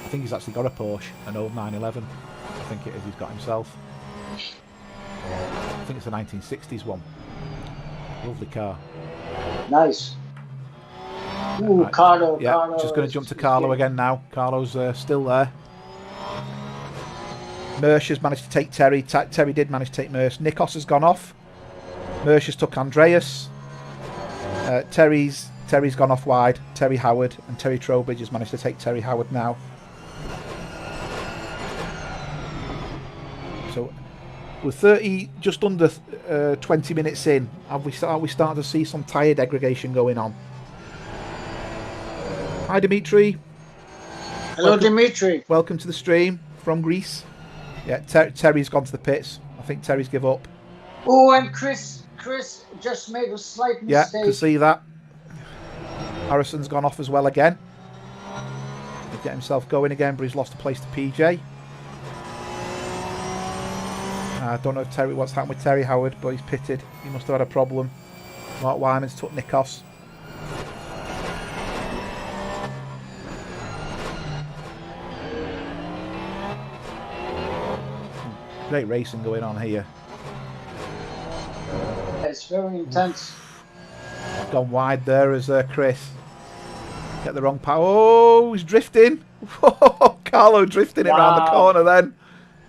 I think he's actually got a Porsche, an old 911. I think it is. He's got himself. I think it's a 1960s one. Lovely car. Nice. Ooh, right. Carlo. Yeah, Carlo just going to jump to Carlo again now. Carlo's still there. Mersch has managed to take Terry. Terry did manage to take Mersch. Nikos has gone off. Mersch has took Andreas. Terry's gone off wide. Terry Howard and Terry Trowbridge has managed to take Terry Howard now. So we're just under 20 minutes in. Are we starting to see some tyre degradation going on? Hi Dimitri. Hello Dimitri. Welcome to the stream from Greece. Yeah, Terry's gone to the pits. I think Terry's give up. Oh, and Chris just made a slight mistake. Yeah, can see that. Harrison's gone off as well again. He'll get himself going again, but he's lost a place to PJ. I don't know if what's happened with Terry Howard, but he's pitted. He must have had a problem. Mark Wyman's took Nikos. Great racing going on here. It's very intense. Gone wide there as Chris. Get the wrong power. Oh, he's drifting. Whoa, Carlo drifting it around the corner then.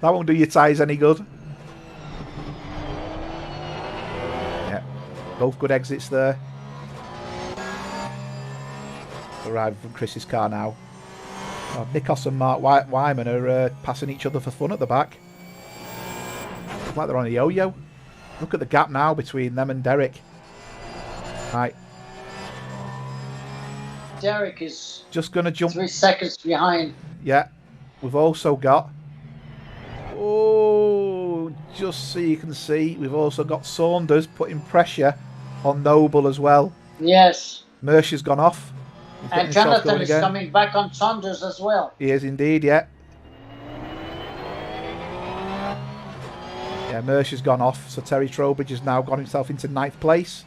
That won't do your tyres any good. Yeah, both good exits there. Arrived from Chris's car now. Oh, Nikos and Mark Wyman are passing each other for fun at the back. It's like they're on a yo-yo. Look at the gap now between them and Derek. Right. Derek is just going to jump 3 seconds behind. Yeah. We've also got... Oh, just so you can see, we've also got Saunders putting pressure on Noble as well. Yes. Mersch has gone off. And Jonathan is coming back on Saunders as well. He is indeed, yeah. Yeah, Mersch has gone off, so Terry Trowbridge has now got himself into 9th place.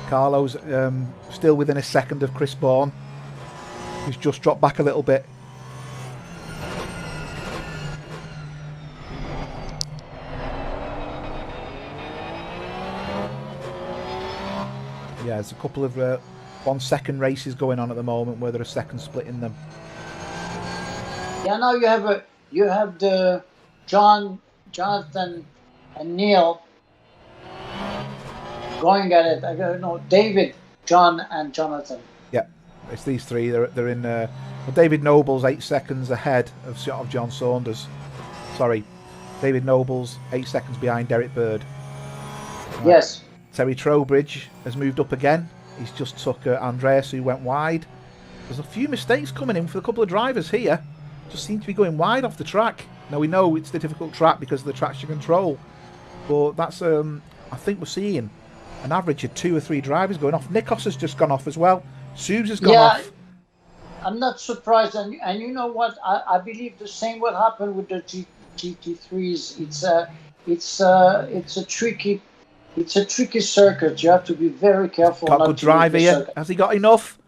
Carlo's still within a second of Chris Bourne, who's just dropped back a little bit. Yeah, there's a couple of 1 second races going on at the moment where there are seconds split in them. Yeah, now you have the Jonathan and Neil going at it. I don't know, David, John, and Jonathan. Yeah, it's these three. They're in. Well, David Noble's 8 seconds ahead of John Saunders. Sorry, David Noble's 8 seconds behind Derek Bird. Right. Yes. Terry Trowbridge has moved up again. He's just took Andreas, who went wide. There's a few mistakes coming in for a couple of drivers here. Just seem to be going wide off the track. Now we know it's the difficult track because of the traction control, but that's I think we're seeing an average of 2 or 3 drivers going off. Nikos has just gone off as well. Subs has gone off. I'm not surprised, and you know what? I believe the same will happen with the GT3s. It's a tricky circuit. You have to be very careful. Got a good drive here. Has he got enough?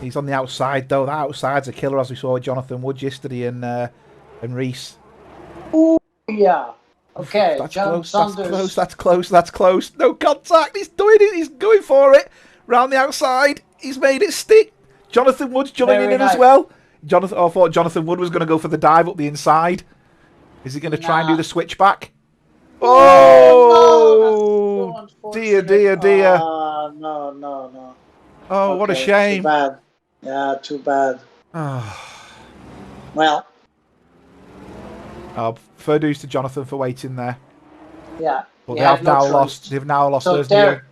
He's on the outside though. That outside's a killer, as we saw with Jonathan Wood yesterday and Reese. Oh yeah. Okay. That's close. That's close. That's close. No contact. He's doing it. He's going for it. Round the outside. He's made it stick. Jonathan Wood's joining in as well. I thought Jonathan Wood was going to go for the dive up the inside. Is he going to try and do the switchback? Oh, no, dear. No. Oh, okay, what a shame. Too bad. Yeah, too bad. Well, Fair dues to Jonathan for waiting there. Yeah. But they have now lost. They've now lost. So There's there,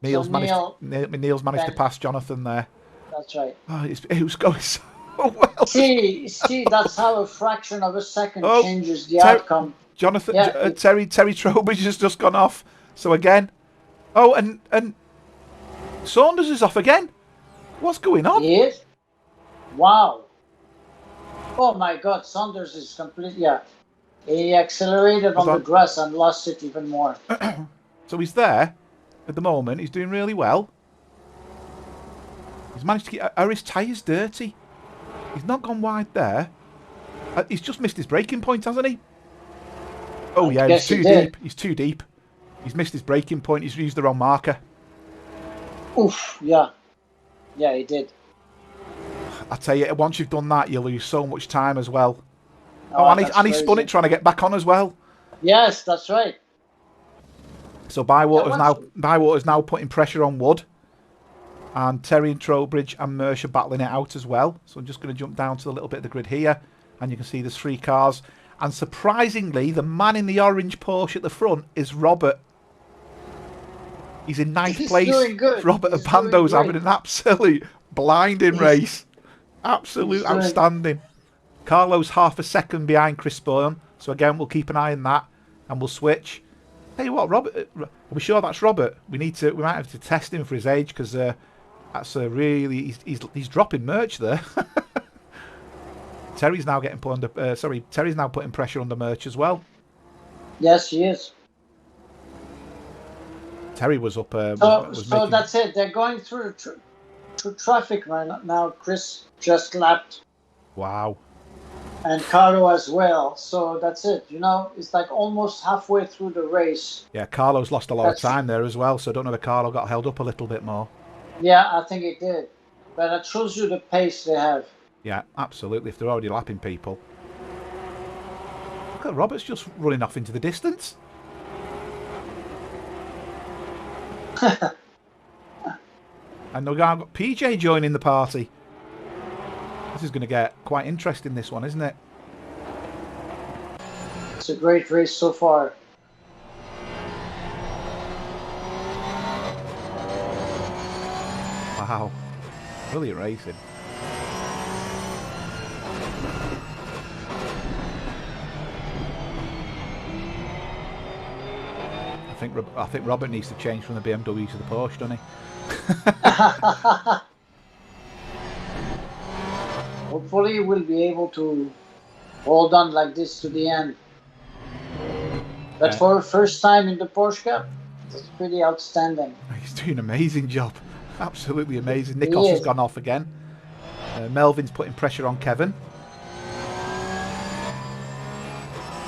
Neil's so Neil's managed to pass Jonathan there. That's right. Oh, it was going so well. See, that's how a fraction of a second changes the outcome. Jonathan, Terry Trowbridge has just gone off. So again, and Saunders is off again. What's going on? He is? Wow. Oh my God, Saunders is complete. Yeah. He accelerated on the grass and lost it even more. So he's there at the moment. He's doing really well. He's managed to get... Are his tyres dirty? He's not gone wide there. He's just missed his braking point, hasn't he? Oh, yeah, he's too deep. He's too deep. He's missed his braking point. He's used the wrong marker. Oof, yeah. Yeah, he did. I tell you, once you've done that, you lose so much time as well. And he spun it trying to get back on as well. Yes, that's right. So Bywater's now putting pressure on Wood. And Terry and Trowbridge and Mersh are battling it out as well. So I'm just going to jump down to a little bit of the grid here. And you can see there's 3 cars. And surprisingly, the man in the orange Porsche at the front is Robert. He's in 9th place. Doing good. Robert Abando's having an absolute blinding race. Absolute outstanding. Carlo's half a second behind Chris Byrne. So again, we'll keep an eye on that. And we'll switch. Tell you what, Robert, are we sure that's Robert? We might have to test him for his age, because that's really... He's dropping Merch there. Terry's now getting put under... Terry's now putting pressure on the Merch as well. Yes, he is. Terry was up... so that's it. They're going through traffic right now. Chris just lapped. Wow. And Carlo as well. So that's it. You know, it's like almost halfway through the race. Yeah, Carlo's lost a lot of time there as well. So I don't know if Carlo got held up a little bit more. Yeah, I think it did. But it shows you the pace they have. Yeah, absolutely. If they're already lapping people. Look at Robert's just running off into the distance. And we've got PJ joining the party. This is going to get quite interesting, this one, isn't it? It's a great race so far. Wow. Brilliant racing. I think Robert needs to change from the BMW to the Porsche, doesn't he? Hopefully we'll be able to hold on like this to the end. But for the first time in the Porsche Cup, it's pretty outstanding. He's doing an amazing job. Absolutely amazing. Nikos has gone off again. Melvin's putting pressure on Kevin.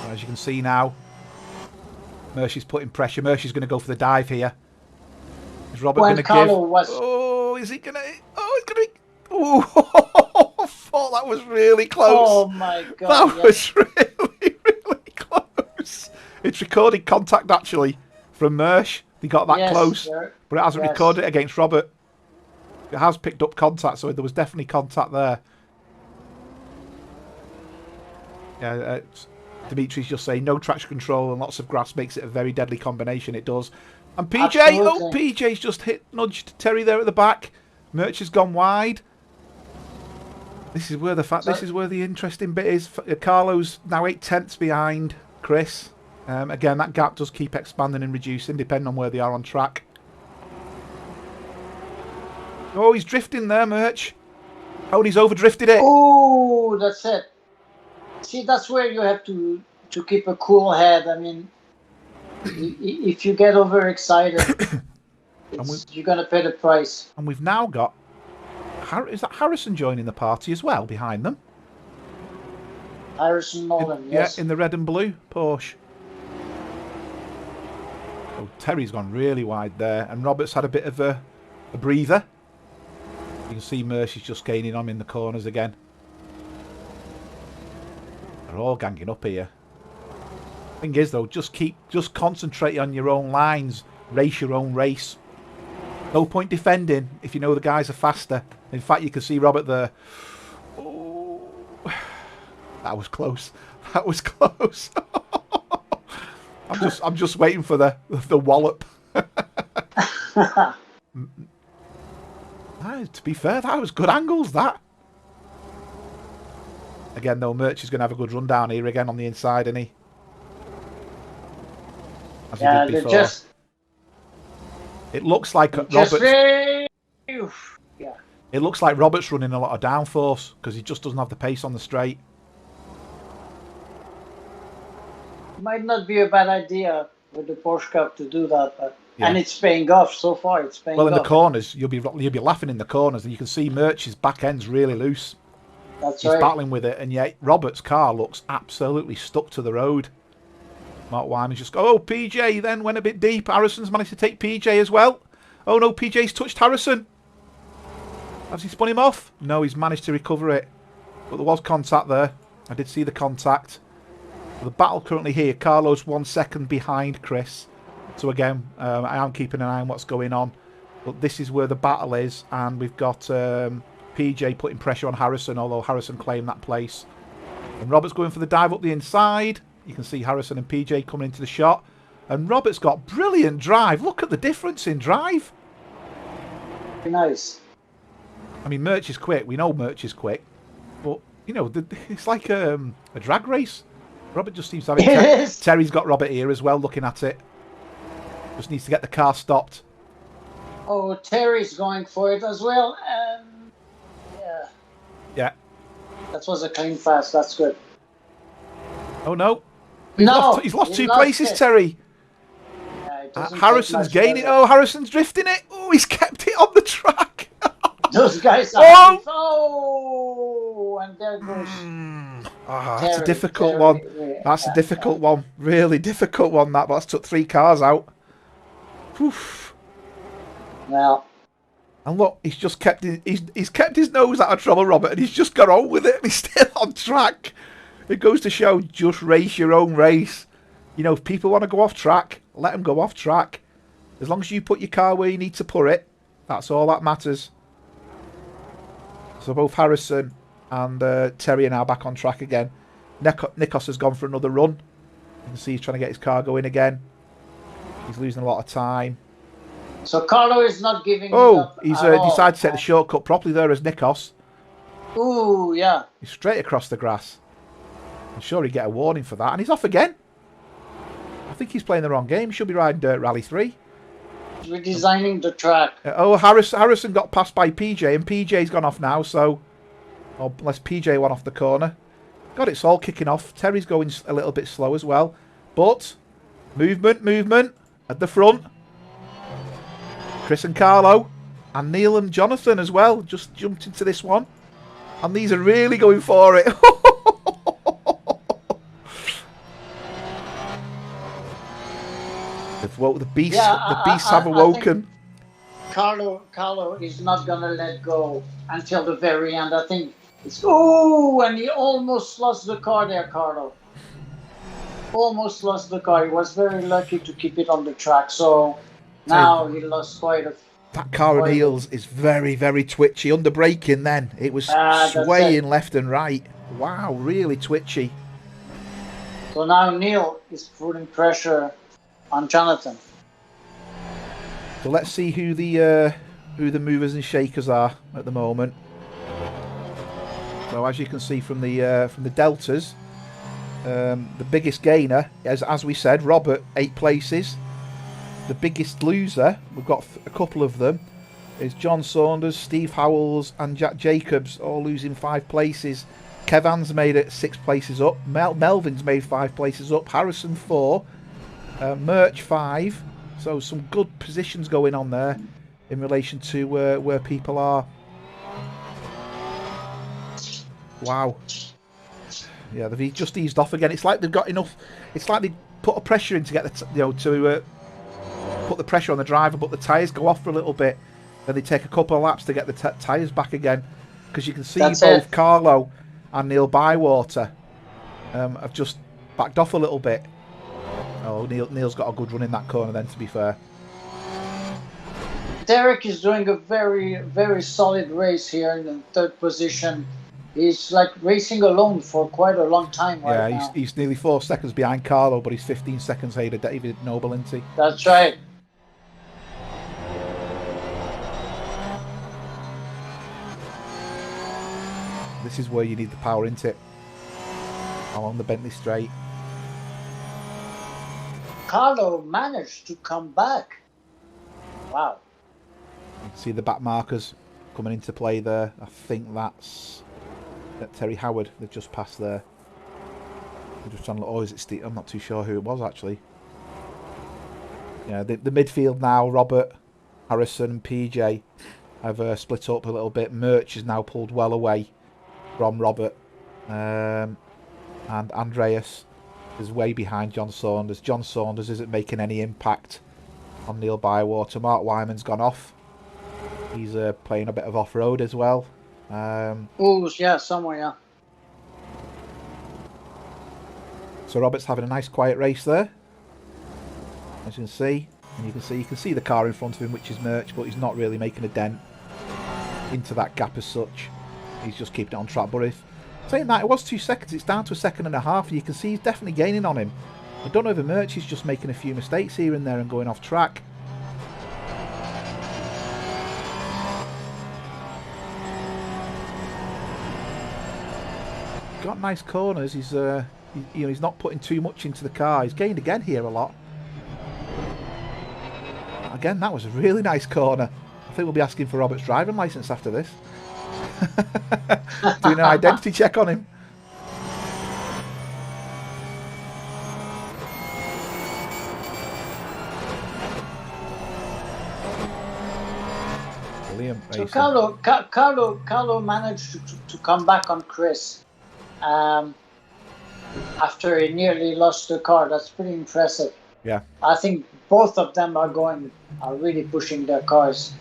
As you can see now, Mercy's putting pressure. Mercy's going to go for the dive here. Is Robert going to give? Oh, is he going to? Oh, it's going to be... Oh, I thought that was really close. Oh, my God. That was really, really close. It's recorded contact, actually, from Mersh. He got that close. But it hasn't recorded it against Robert. It has picked up contact, so there was definitely contact there. Yeah, Dimitri's just saying no traction control and lots of grass makes it a very deadly combination. It does. And PJ, PJ's just nudged Terry there at the back. Merch has gone wide. This is where the interesting bit is. Carlo's now 8/10 behind Chris. Again, that gap does keep expanding and reducing depending on where they are on track. Oh, he's drifting there, Merch. Oh, and he's overdrifted it. Oh, that's it. See, that's where you have to keep a cool head. I mean, if you get overexcited, you're going to pay the price. And we've now got... Is that Harrison joining the party as well, behind them? Harrison Nolan, yes. Yeah, in the red and blue Porsche. Oh, Terry's gone really wide there. And Robert's had a bit of a breather. You can see Mercy's just gaining on in the corners again. They're all ganging up here. Thing is, though, just concentrate on your own lines. Race your own race. No point defending if you know the guys are faster. In fact, you can see Robert there. Oh, that was close. That was close. I'm just waiting for the wallop. To be fair, that was good angles, that. Again, though, Murch is going to have a good run down here again on the inside, isn't he? As he did before. Just... It looks like Roberts. Yeah. It looks like Roberts running a lot of downforce because he just doesn't have the pace on the straight. Might not be a bad idea with the Porsche Cup to do that, but and it's paying off so far. It's paying off. Well, in the corners, you'll be laughing in the corners, and you can see Murch's back end's really loose. He's battling with it, and yet Roberts' car looks absolutely stuck to the road. Mark Wyman's just go, oh, PJ then went a bit deep. Harrison's managed to take PJ as well. Oh no, PJ's touched Harrison. Has he spun him off? No, he's managed to recover it. But there was contact there. I did see the contact. The battle currently here. Carlo's 1 second behind Chris. So again, I am keeping an eye on what's going on. But this is where the battle is, and we've got PJ putting pressure on Harrison, although Harrison claimed that place. And Roberts going for the dive up the inside. You can see Harrison and PJ coming into the shot. And Roberts got brilliant drive. Look at the difference in drive. Nice. I mean, Murch is quick. We know Murch is quick. But, you know, it's like a drag race. Robert just seems to have it. Terry's got Robert here as well, looking at it. Just needs to get the car stopped. Oh, Terry's going for it as well. Yeah. Yeah. That was a clean pass. That's good. Oh, no. No. He's lost two places, Terry. Yeah, Harrison's gaining. Oh, Harrison's drifting it. Oh, he's kept it on the track. Those guys are... Oh, and there goes... That's a difficult one. That's a difficult one. Really difficult one, that. But that's took 3 cars out. Oof. Well... And look, he's just kept he's kept his nose out of trouble, Robert, and he's just got on with it. He's still on track. It goes to show, just race your own race. You know, if people want to go off track, let them go off track. As long as you put your car where you need to put it, that's all that matters. So both Harrison and Terry are now back on track again. Nikos has gone for another run. You can see he's trying to get his car going again. He's losing a lot of time. So Carlo is not giving up. He's decided to take the shortcut properly there as Nikos. Ooh, yeah. He's straight across the grass. I'm sure he'd get a warning for that. And he's off again. I think he's playing the wrong game. He should be riding Dirt Rally 3. Redesigning the track. Harrison got passed by PJ, and PJ's gone off now, so... unless PJ went off the corner. God, it's all kicking off. Terry's going a little bit slow as well. But, movement at the front. Chris and Carlo, and Neil and Jonathan as well, just jumped into this one. And these are really going for it. The beasts have awoken. Carlo is not going to let go until the very end. I think it's... Oh, and he almost lost the car there, Carlo. Almost lost the car. He was very lucky to keep it on the track. So now he lost quite a... That car on heels is very, very twitchy. Under braking then, it was swaying left and right. Wow, really twitchy. So now Neil is putting pressure on Jonathan. So let's see who the movers and shakers are at the moment. So as you can see from the deltas, the biggest gainer, as we said, Robert, 8 places. The biggest loser, we've got a couple of them, is John Saunders, Steve Howells and Jack Jacobs, all losing 5 places. Kevan's made it 6 places up. Melvin's made 5 places up. Harrison 4. Murch 5. So some good positions going on there in relation to where people are. Wow. Yeah, they've just eased off again. It's like they've got enough. It's like they put a pressure in to get the put the pressure on the driver, but the tyres go off for a little bit. Then they take a couple of laps to get the tyres back again. Because you can see both Carlo and Neil Bywater have just backed off a little bit. Oh, Neil's got a good run in that corner then, to be fair. Derek is doing a very, very solid race here in the 3rd position. He's like racing alone for quite a long time right Yeah, now. he's nearly 4 seconds behind Carlo, but he's 15 seconds ahead of David Noble, isn't he? That's right. This is where you need the power, isn't it? Along the Bentley Straight. Carlo managed to come back. Wow. You can see the back markers coming into play there. I think that's Terry Howard. They've just passed there. I'm just trying to look. Oh, is it Steve? I'm not too sure who it was actually. Yeah, the midfield now, Robert, Harrison and PJ have split up a little bit. Merch is now pulled well away from Robert. And Andreas is way behind John Saunders. John Saunders isn't making any impact on Neil Bywater. Mark Wyman's gone off. He's playing a bit of off-road as well. Oh, yeah, somewhere, yeah. So Robert's having a nice quiet race there, as you can see. And you can see the car in front of him, which is Merch, but he's not really making a dent into that gap as such. He's just keeping it on track. But if saying that, it was 2 seconds, it's down to 1.5 seconds, and you can see he's definitely gaining on him. I don't know if Merch is just making a few mistakes here and there and going off track. Got nice corners. He's he's not putting too much into the car. He's gained again here a lot. Again, that was a really nice corner. I think we'll be asking for Robert's driving licence after this. Doing an identity check on him. Brilliant racing. So Carlo managed to come back on Chris after he nearly lost the car. That's pretty impressive. Yeah. I think both of them are really pushing their cars.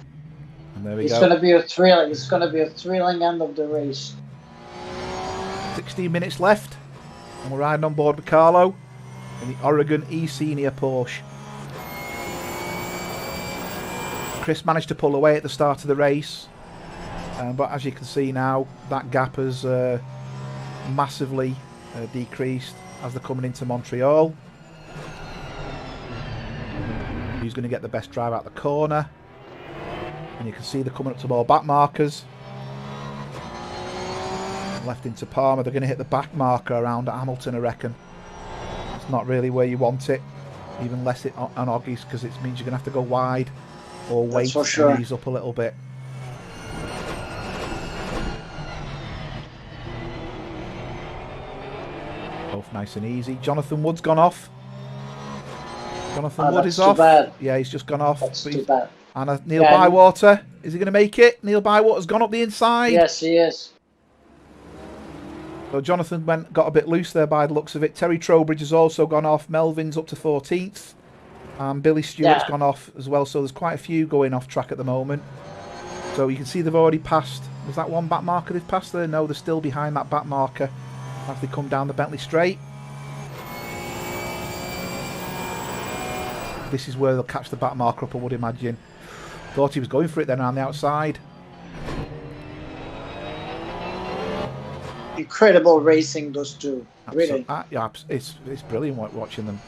And there we It's go. going to be a thrill. It's going to be a thrilling end of the race. 16 minutes left, and we're riding on board with Carlo in the Oregon eSenior Porsche. Chris managed to pull away at the start of the race, but as you can see now, that gap has massively decreased as they're coming into Montreal. Who's going to get the best drive out the corner? And you can see they're coming up to more back markers. Left into Palmer. They're going to hit the back marker around Hamilton, I reckon. It's not really where you want it, even less it on Oggies, because it means you're going to have to go wide or wait to ease up a little bit. Both nice and easy. Jonathan Wood's gone off. Jonathan Wood is off. Bad. Yeah, he's just gone off. That's too bad. And Neil Bywater, is he going to make it? Neil Bywater's gone up the inside. Yes, he is. So Jonathan got a bit loose there by the looks of it. Terry Trowbridge has also gone off. Melvin's up to 14th. And Billy Stewart's gone off as well. So there's quite a few going off track at the moment. So you can see they've already passed. Was that one back marker they've passed there? No, they're still behind that back marker as they come down the Bentley Straight. This is where they'll catch the back marker up, I would imagine. Thought he was going for it then around the outside. Incredible racing, those two. Really. Yeah, it's brilliant watching them.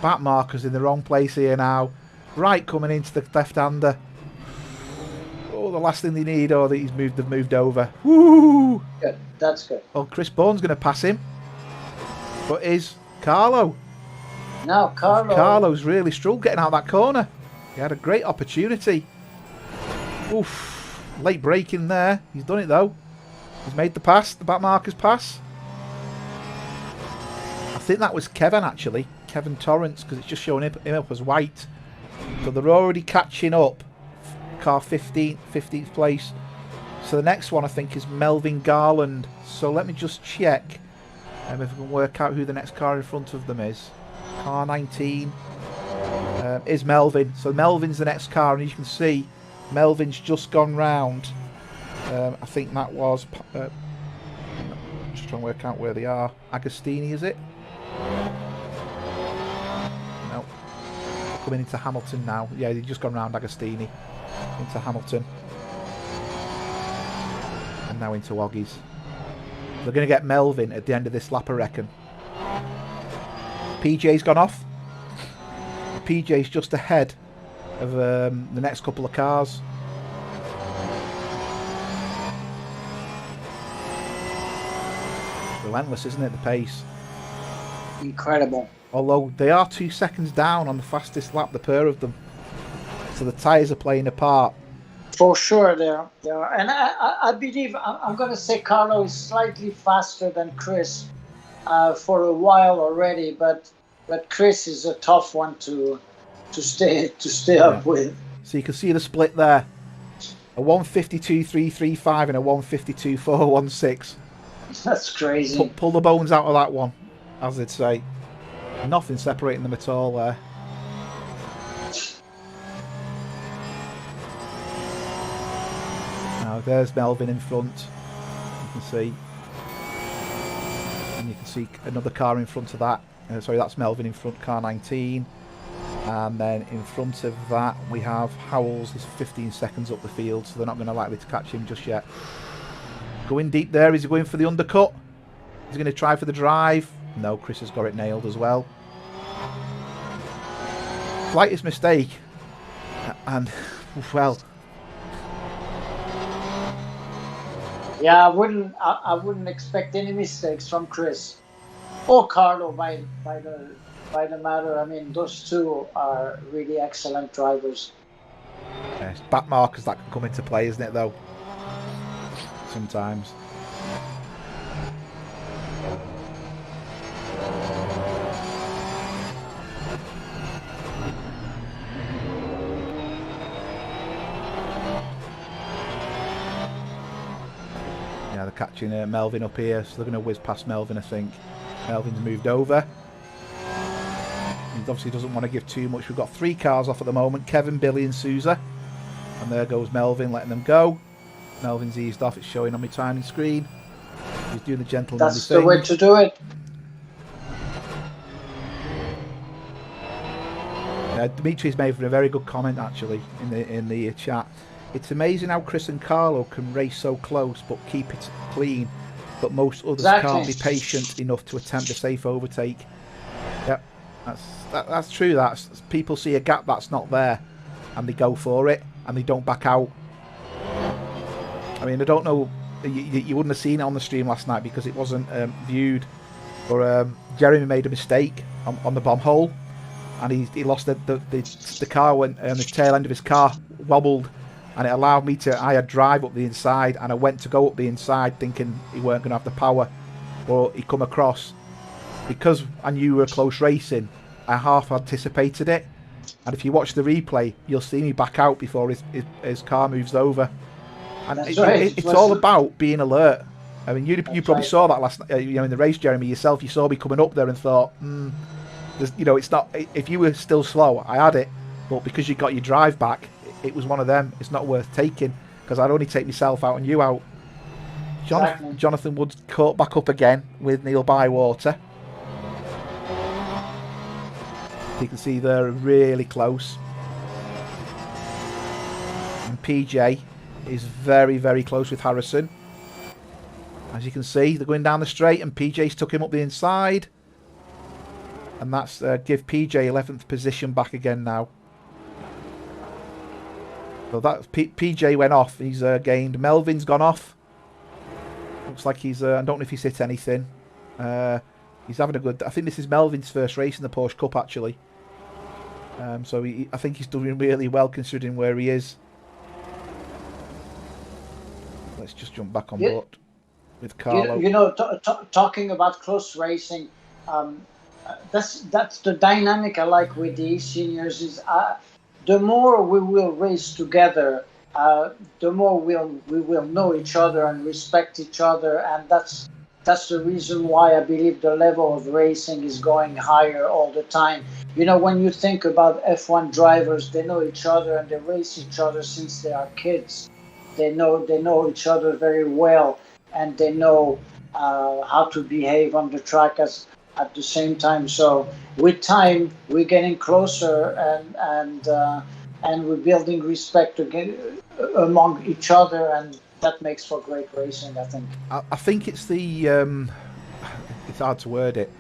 Back markers in the wrong place here now. Right coming into the left-hander. Oh, the last thing they need, they've moved over. Woo! Good. That's good. Well, Chris Bourne's going to pass him. But is Carlo? No, Carlo's really struggled getting out that corner. He had a great opportunity. Oof. Late braking there. He's done it though. He's made the pass, the back marker's pass. I think that was Kevin actually. Kevin Torrance, because it's just showing him up as white. So they're already catching up. Car 15th place. So the next one I think is Melvin Garland. So let me just check if we can work out who the next car in front of them is. Car 19 is Melvin. So Melvin's the next car, and you can see Melvin's just gone round. I think that was just trying to work out where they are. Agostini, is it? No. Coming into Hamilton now. Yeah, he's just gone round Agostini. Into Hamilton. And now into Woggies. They're going to get Melvin at the end of this lap, I reckon. PJ's gone off. PJ's just ahead of the next couple of cars. Relentless, isn't it, the pace? Incredible. Although they are 2 seconds down on the fastest lap, the pair of them. So the tyres are playing a part. For sure, they are. And I believe, I'm going to say Carlo is slightly faster than Chris for a while already, but Chris is a tough one to stay up with. So you can see the split there. A 152.335 and a 152.416. That's crazy. Pull the bones out of that one, as they'd say. Nothing separating them at all there. Now there's Melvin in front. You can see. And you can see another car in front of that. Sorry, that's Melvin in front, car 19. And then in front of that we have Howells. He's 15 seconds up the field, so they're not going to likely to catch him just yet. Going deep there. Is he going for the undercut? Is he going to try for the drive? No, Chris has got it nailed as well. Slightest mistake. And, well... Yeah, I wouldn't expect any mistakes from Chris. Or Carlo, by the matter. I mean, those two are really excellent drivers. Yeah, it's back markers that can come into play, isn't it, though? Sometimes. Yeah, they're catching Melvin up here, so they're going to whiz past Melvin, I think. Melvin's moved over. He obviously doesn't want to give too much. We've got 3 cars off at the moment. Kevin, Billy and Sousa. And there goes Melvin, letting them go. Melvin's eased off. It's showing on my timing screen. He's doing the gentlemanly thing. That's the way to do it. Dimitri's made a very good comment, actually, in the chat. It's amazing how Chris and Carlo can race so close but keep it clean, but most others can't be patient enough to attempt a safe overtake. Yep, that's true. That's people see a gap that's not there, and they go for it, and they don't back out. I mean, I don't know. You wouldn't have seen it on the stream last night because it wasn't viewed. But Jeremy made a mistake on the bomb hole, and he lost the car when the tail end of his car wobbled. And it allowed me to, I had drive up the inside, and I went to go up the inside thinking he weren't going to have the power, but he come across. Because I knew we were close racing, I half anticipated it. And if you watch the replay, you'll see me back out before his car moves over. And it's all about being alert. I mean, you probably saw that last night, in the race, Jeremy, yourself. You saw me coming up there and thought, it's not, if you were still slow, I had it. But because you got your drive back, it was one of them. It's not worth taking because I'd only take myself out and you out. Jonathan Woods caught back up again with Neil Bywater. You can see they're really close. And PJ is very, very close with Harrison. As you can see, they're going down the straight and PJ's took him up the inside. And that's give PJ 11th position back again now. So that PJ went off. He's gained. Melvin's gone off. Looks like he's. I don't know if he's hit anything. He's having a good. I think this is Melvin's first race in the Porsche Cup actually. So I think he's doing really well considering where he is. Let's just jump back on board with Carlo. Talking about close racing, that's the dynamic I like with the eSeniors is. The more we will race together, the more we will know each other and respect each other, and that's the reason why I believe the level of racing is going higher all the time. When you think about F1 drivers, they know each other and they race each other since they are kids. They know each other very well, and they know how to behave on the track as at the same time. So with time, we're getting closer, and we're building respect again among each other, and that makes for great racing, I think. I think it's the it's hard to word it.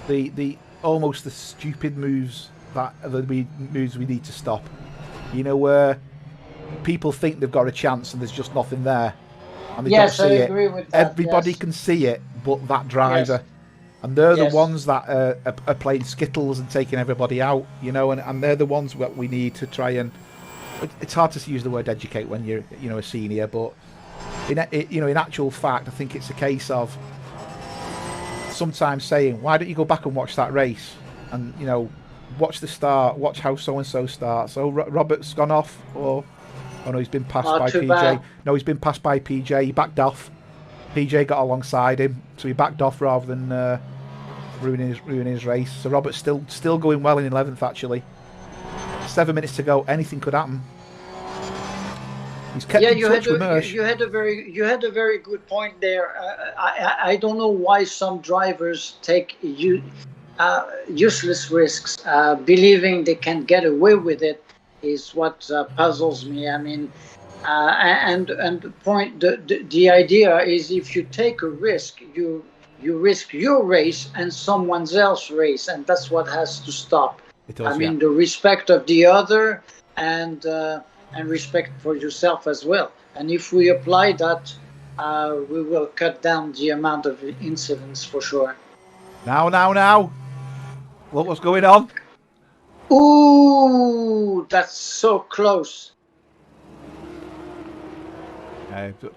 The almost the stupid moves that moves we need to stop. You know, where people think they've got a chance and there's just nothing there, and they Yes, don't I see agree it. with that. Everybody Yes. can see it, but that driver. Yes. And they're the Yes. ones that are playing skittles and taking everybody out, you know, and they're the ones that we need to try and. It's hard to use the word educate when you're, you know, a senior, but in actual fact, I think it's a case of sometimes saying, why don't you go back and watch that race, and you know, watch the start, watch how so and so starts. So Robert's gone off, or oh no, he's been passed by Too PJ. bad. No, he's been passed by PJ. He backed off. PJ got alongside him, so he backed off rather than ruining his race. So Robert's still going well in 11th actually. 7 minutes to go. Anything could happen. He's kept in touch with Mersch. You had a very good point there. I don't know why some drivers take useless risks, believing they can get away with it. Is what puzzles me. I mean, and the idea is, if you take a risk, you risk your race and someone else's race, and that's what has to stop. It does, I mean, the respect of the other, and respect for yourself as well. And if we apply that, we will cut down the amount of incidents for sure. Now. Look what's going on. Ooh, that's so close.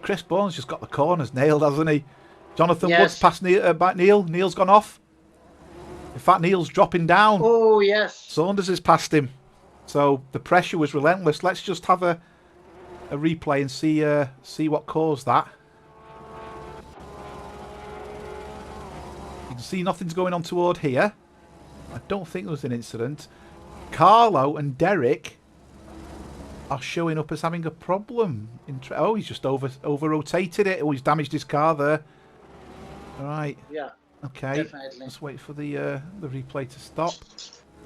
Chris Bourne's just got the corners nailed, hasn't he? Jonathan Yes. Woods passed Neil. Neil's gone off. In fact, Neil's dropping down. Oh, yes. Saunders has passed him. So the pressure was relentless. Let's just have a replay and see what caused that. You can see nothing's going on toward here. I don't think there was an incident. Carlo and Derek are showing up as having a problem. Oh, he's just over rotated it. Oh, he's damaged his car there. All right. Yeah. Okay. Definitely. Let's wait for the replay to stop.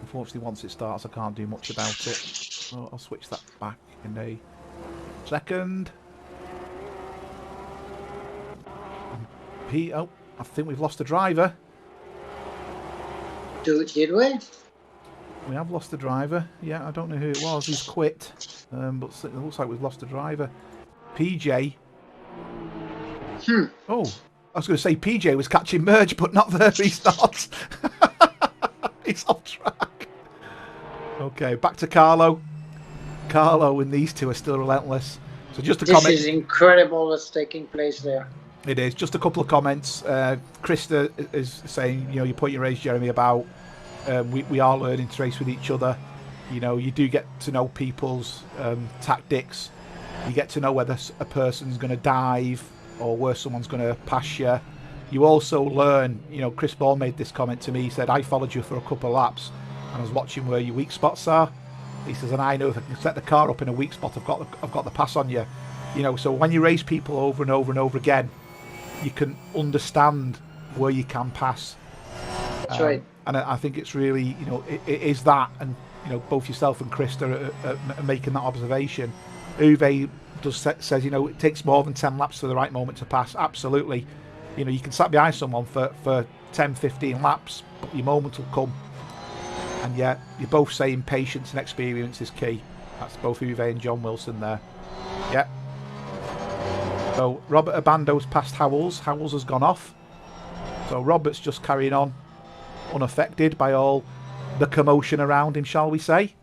Unfortunately, once it starts, I can't do much about it. So I'll switch that back in a second. Oh, I think we've lost a driver. Did we? We have lost a driver. Yeah, I don't know who it was. He's quit. But it looks like we've lost a driver. PJ. Oh, I was going to say PJ was catching merge, but not there. He's not. He's off track. Okay, back to Carlo. Carlo and these two are still relentless. So just a comment. This is incredible what's taking place there. It is. Just a couple of comments. Krista is saying, you know, you put your race, Jeremy, about we are learning to race with each other. You know, you do get to know people's tactics. You get to know whether a person's going to dive or where someone's going to pass you. You also learn, you know, Chris Ball made this comment to me. He said, I followed you for a couple of laps and I was watching where your weak spots are. He says, and I know if I can set the car up in a weak spot, I've got the pass on you. You know, so when you race people over and over and over again, you can understand where you can pass. That's right. And I think it's really, you know, it is that, and you know, both yourself and Krista are making that observation. Uwe says, you know, it takes more than 10 laps for the right moment to pass. Absolutely. You know, you can sat behind someone for 10, 15 laps, but your moment will come. And yet, you're both saying patience and experience is key. That's both Uwe and John Wilson there. Yeah. So, Robert Abando's passed Howells. Howells has gone off. So, Robert's just carrying on, unaffected by all the commotion around him, shall we say.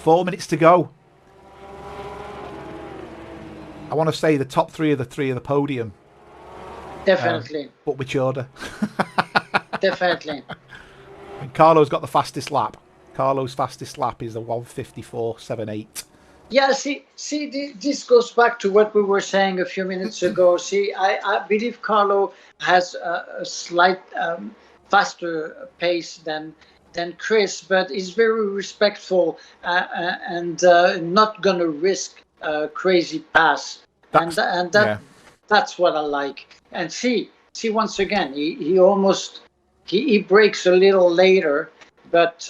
4 minutes to go. I want to say the top three of the podium. Definitely. But which order? Definitely. And Carlo's got the fastest lap. Carlo's fastest lap is the 1:54.78. Yeah, see, this goes back to what we were saying a few minutes ago. See, I believe Carlo has a slight faster pace than Chris, but he's very respectful and not gonna risk a crazy pass. That's what I like. And see, see, once again, he breaks a little later, but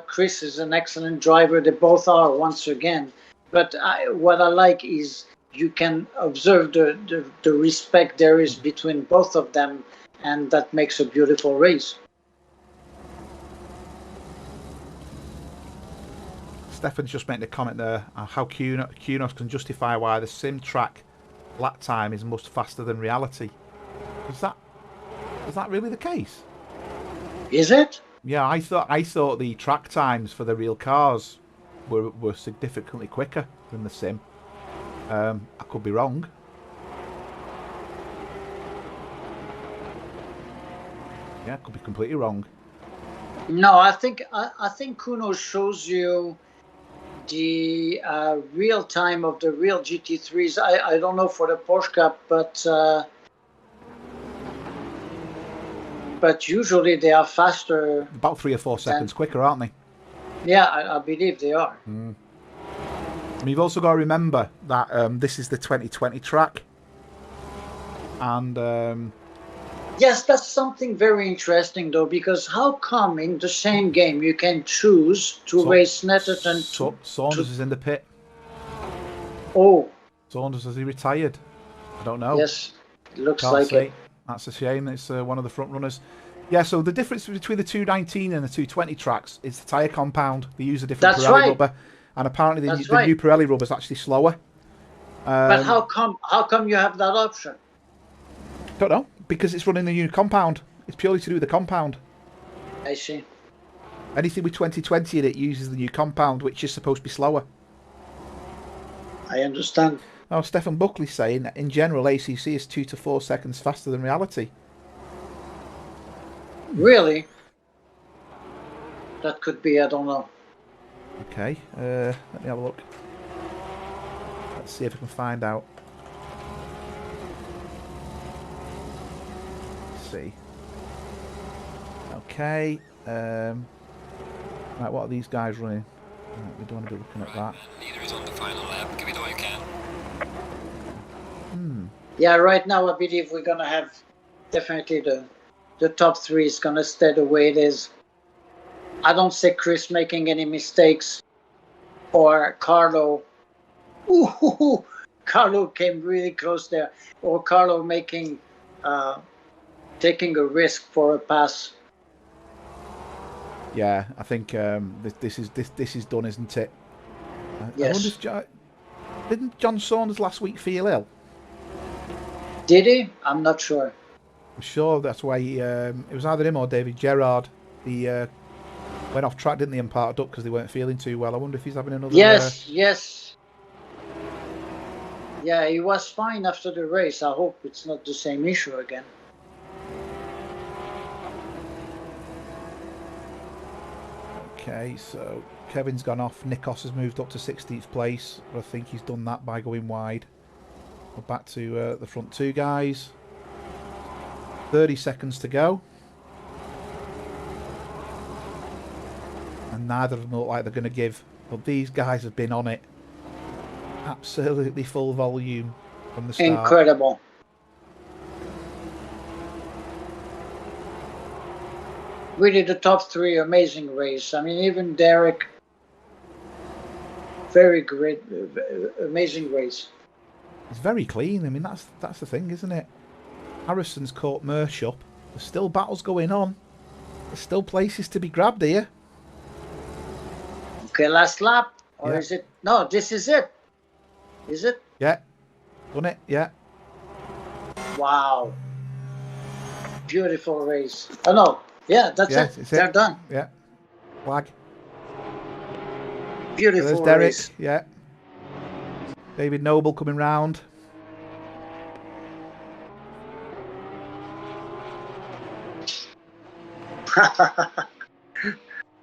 Chris is an excellent driver. They both are, once again. But what I like is you can observe the respect there is between both of them, and that makes a beautiful race. Stefan's just making a comment there how Kunos can justify why the sim track lap time is much faster than reality. Is that really the case? Is it? Yeah, I thought the track times for the real cars were significantly quicker than the sim. I could be wrong. Yeah, I could be completely wrong. No, I think Kuno shows you the real time of the real GT3s. I don't know for the Porsche Cup, but usually they are faster. About 3 or 4 seconds quicker, aren't they? Yeah, I believe they are. And you've also got to remember that this is the 2020 track. And yes, that's something very interesting, though, because how come in the same game you can choose to race Snetterton? Saunders is in the pit. Oh. Saunders, has he retired? I don't know. Yes, it looks Can't like see. it. That's a shame. It's one of the front runners. Yeah, so the difference between the 219 and the 220 tracks is the tyre compound. They use a different Pirelli rubber. And apparently the new Pirelli rubber is actually slower. But how come you have that option? Don't know. Because it's running the new compound. It's purely to do with the compound. I see. Anything with 2020 in it uses the new compound, which is supposed to be slower. I understand. Now, Stefan Buckley's saying that in general, ACC is 2 to 4 seconds faster than reality. Really? That could be, I don't know. Okay, let me have a look. Let's see if I can find out. See. Okay. Right, what are these guys running? We don't want to be looking at that. Neither is on the final lap. Give it all you can. Yeah, right now I believe we're gonna have definitely the top three is gonna stay the way it is. I don't see Chris making any mistakes or Carlo. Ooh, Carlo came really close there, or Carlo making. Taking a risk for a pass. Yeah, I think this is done, isn't it? Yes. I wonder if didn't John Saunders last week feel ill? Did he? I'm not sure. I'm sure that's why he. It was either him or David Gerrard. He went off track, didn't they, and parked up because they weren't feeling too well. I wonder if he's having another. Yes. Yeah, he was fine after the race. I hope it's not the same issue again. Okay, so Kevin's gone off. Nikos has moved up to 16th place, but I think he's done that by going wide. We're back to the front two guys. 30 seconds to go. And neither of them look like they're going to give. But these guys have been on it. Absolutely full volume from the start. Incredible. Really, the top three, amazing race. I mean, even Derek, very great, amazing race. It's very clean. I mean, that's the thing, isn't it? Harrison's caught Mersh up. There's still battles going on. There's still places to be grabbed here. Okay, last lap. Or Yeah. is it? No, this is it. Is it? Yeah. Done it, yeah. Wow. Beautiful race. Oh, no. Yeah, that's it. They're done. Yeah. Flag. Beautiful There's Derek. race. Yeah. David Noble coming round.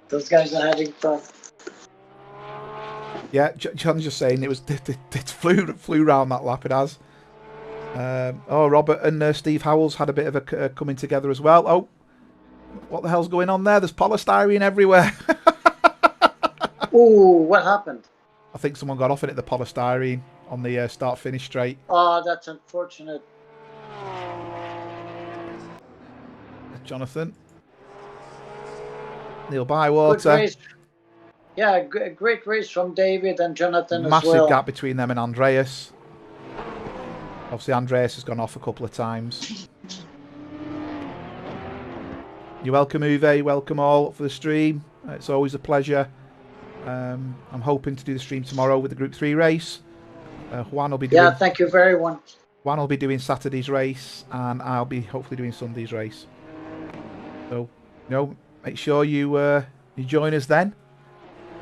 Those guys are having fun. Yeah, John's just saying it flew round that lap. It has. Robert and Steve Howells had a bit of a coming together as well. Oh, what the hell's going on there? There's polystyrene everywhere. Ooh, what happened? I think someone got off it at the polystyrene on the start-finish straight. Oh, that's unfortunate. Jonathan. Neil Good Bywater. race. Yeah, great race from David and Jonathan as Massive well. gap between them and Andreas. Obviously, Andreas has gone off a couple of times. You're welcome, Uwe. Welcome all for the stream. It's always a pleasure. I'm hoping to do the stream tomorrow with the Group 3 race. Juan will be doing. Yeah, thank you very much. Juan will be doing Saturday's race, and I'll be hopefully doing Sunday's race. So, make sure you join us then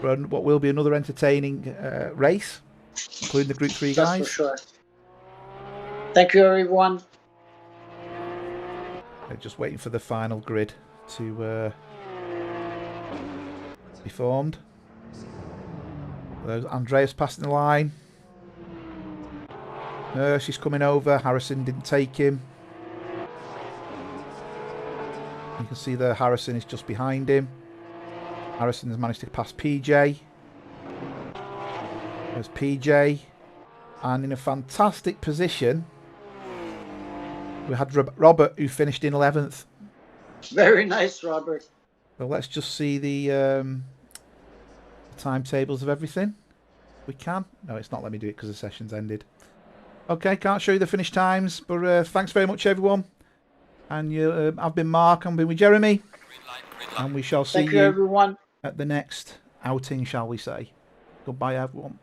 for what will be another entertaining race, including the Group 3 guys. That's for sure. Thank you, everyone. Just waiting for the final grid to be formed. There's Andreas passing the line. She's coming over. Harrison didn't take him. You can see that Harrison is just behind him. Harrison has managed to pass PJ. There's PJ. And in a fantastic position, we had Robert, who finished in 11th. Very nice, Robert. So let's just see the timetables of everything. We can. No, it's not letting me do it because the session's ended. Okay, can't show you the finish times, but thanks very much, everyone. And I've been Mark, I've been with Jeremy. Green light. And we shall see Thank you, everyone. at the next outing, shall we say. Goodbye, everyone.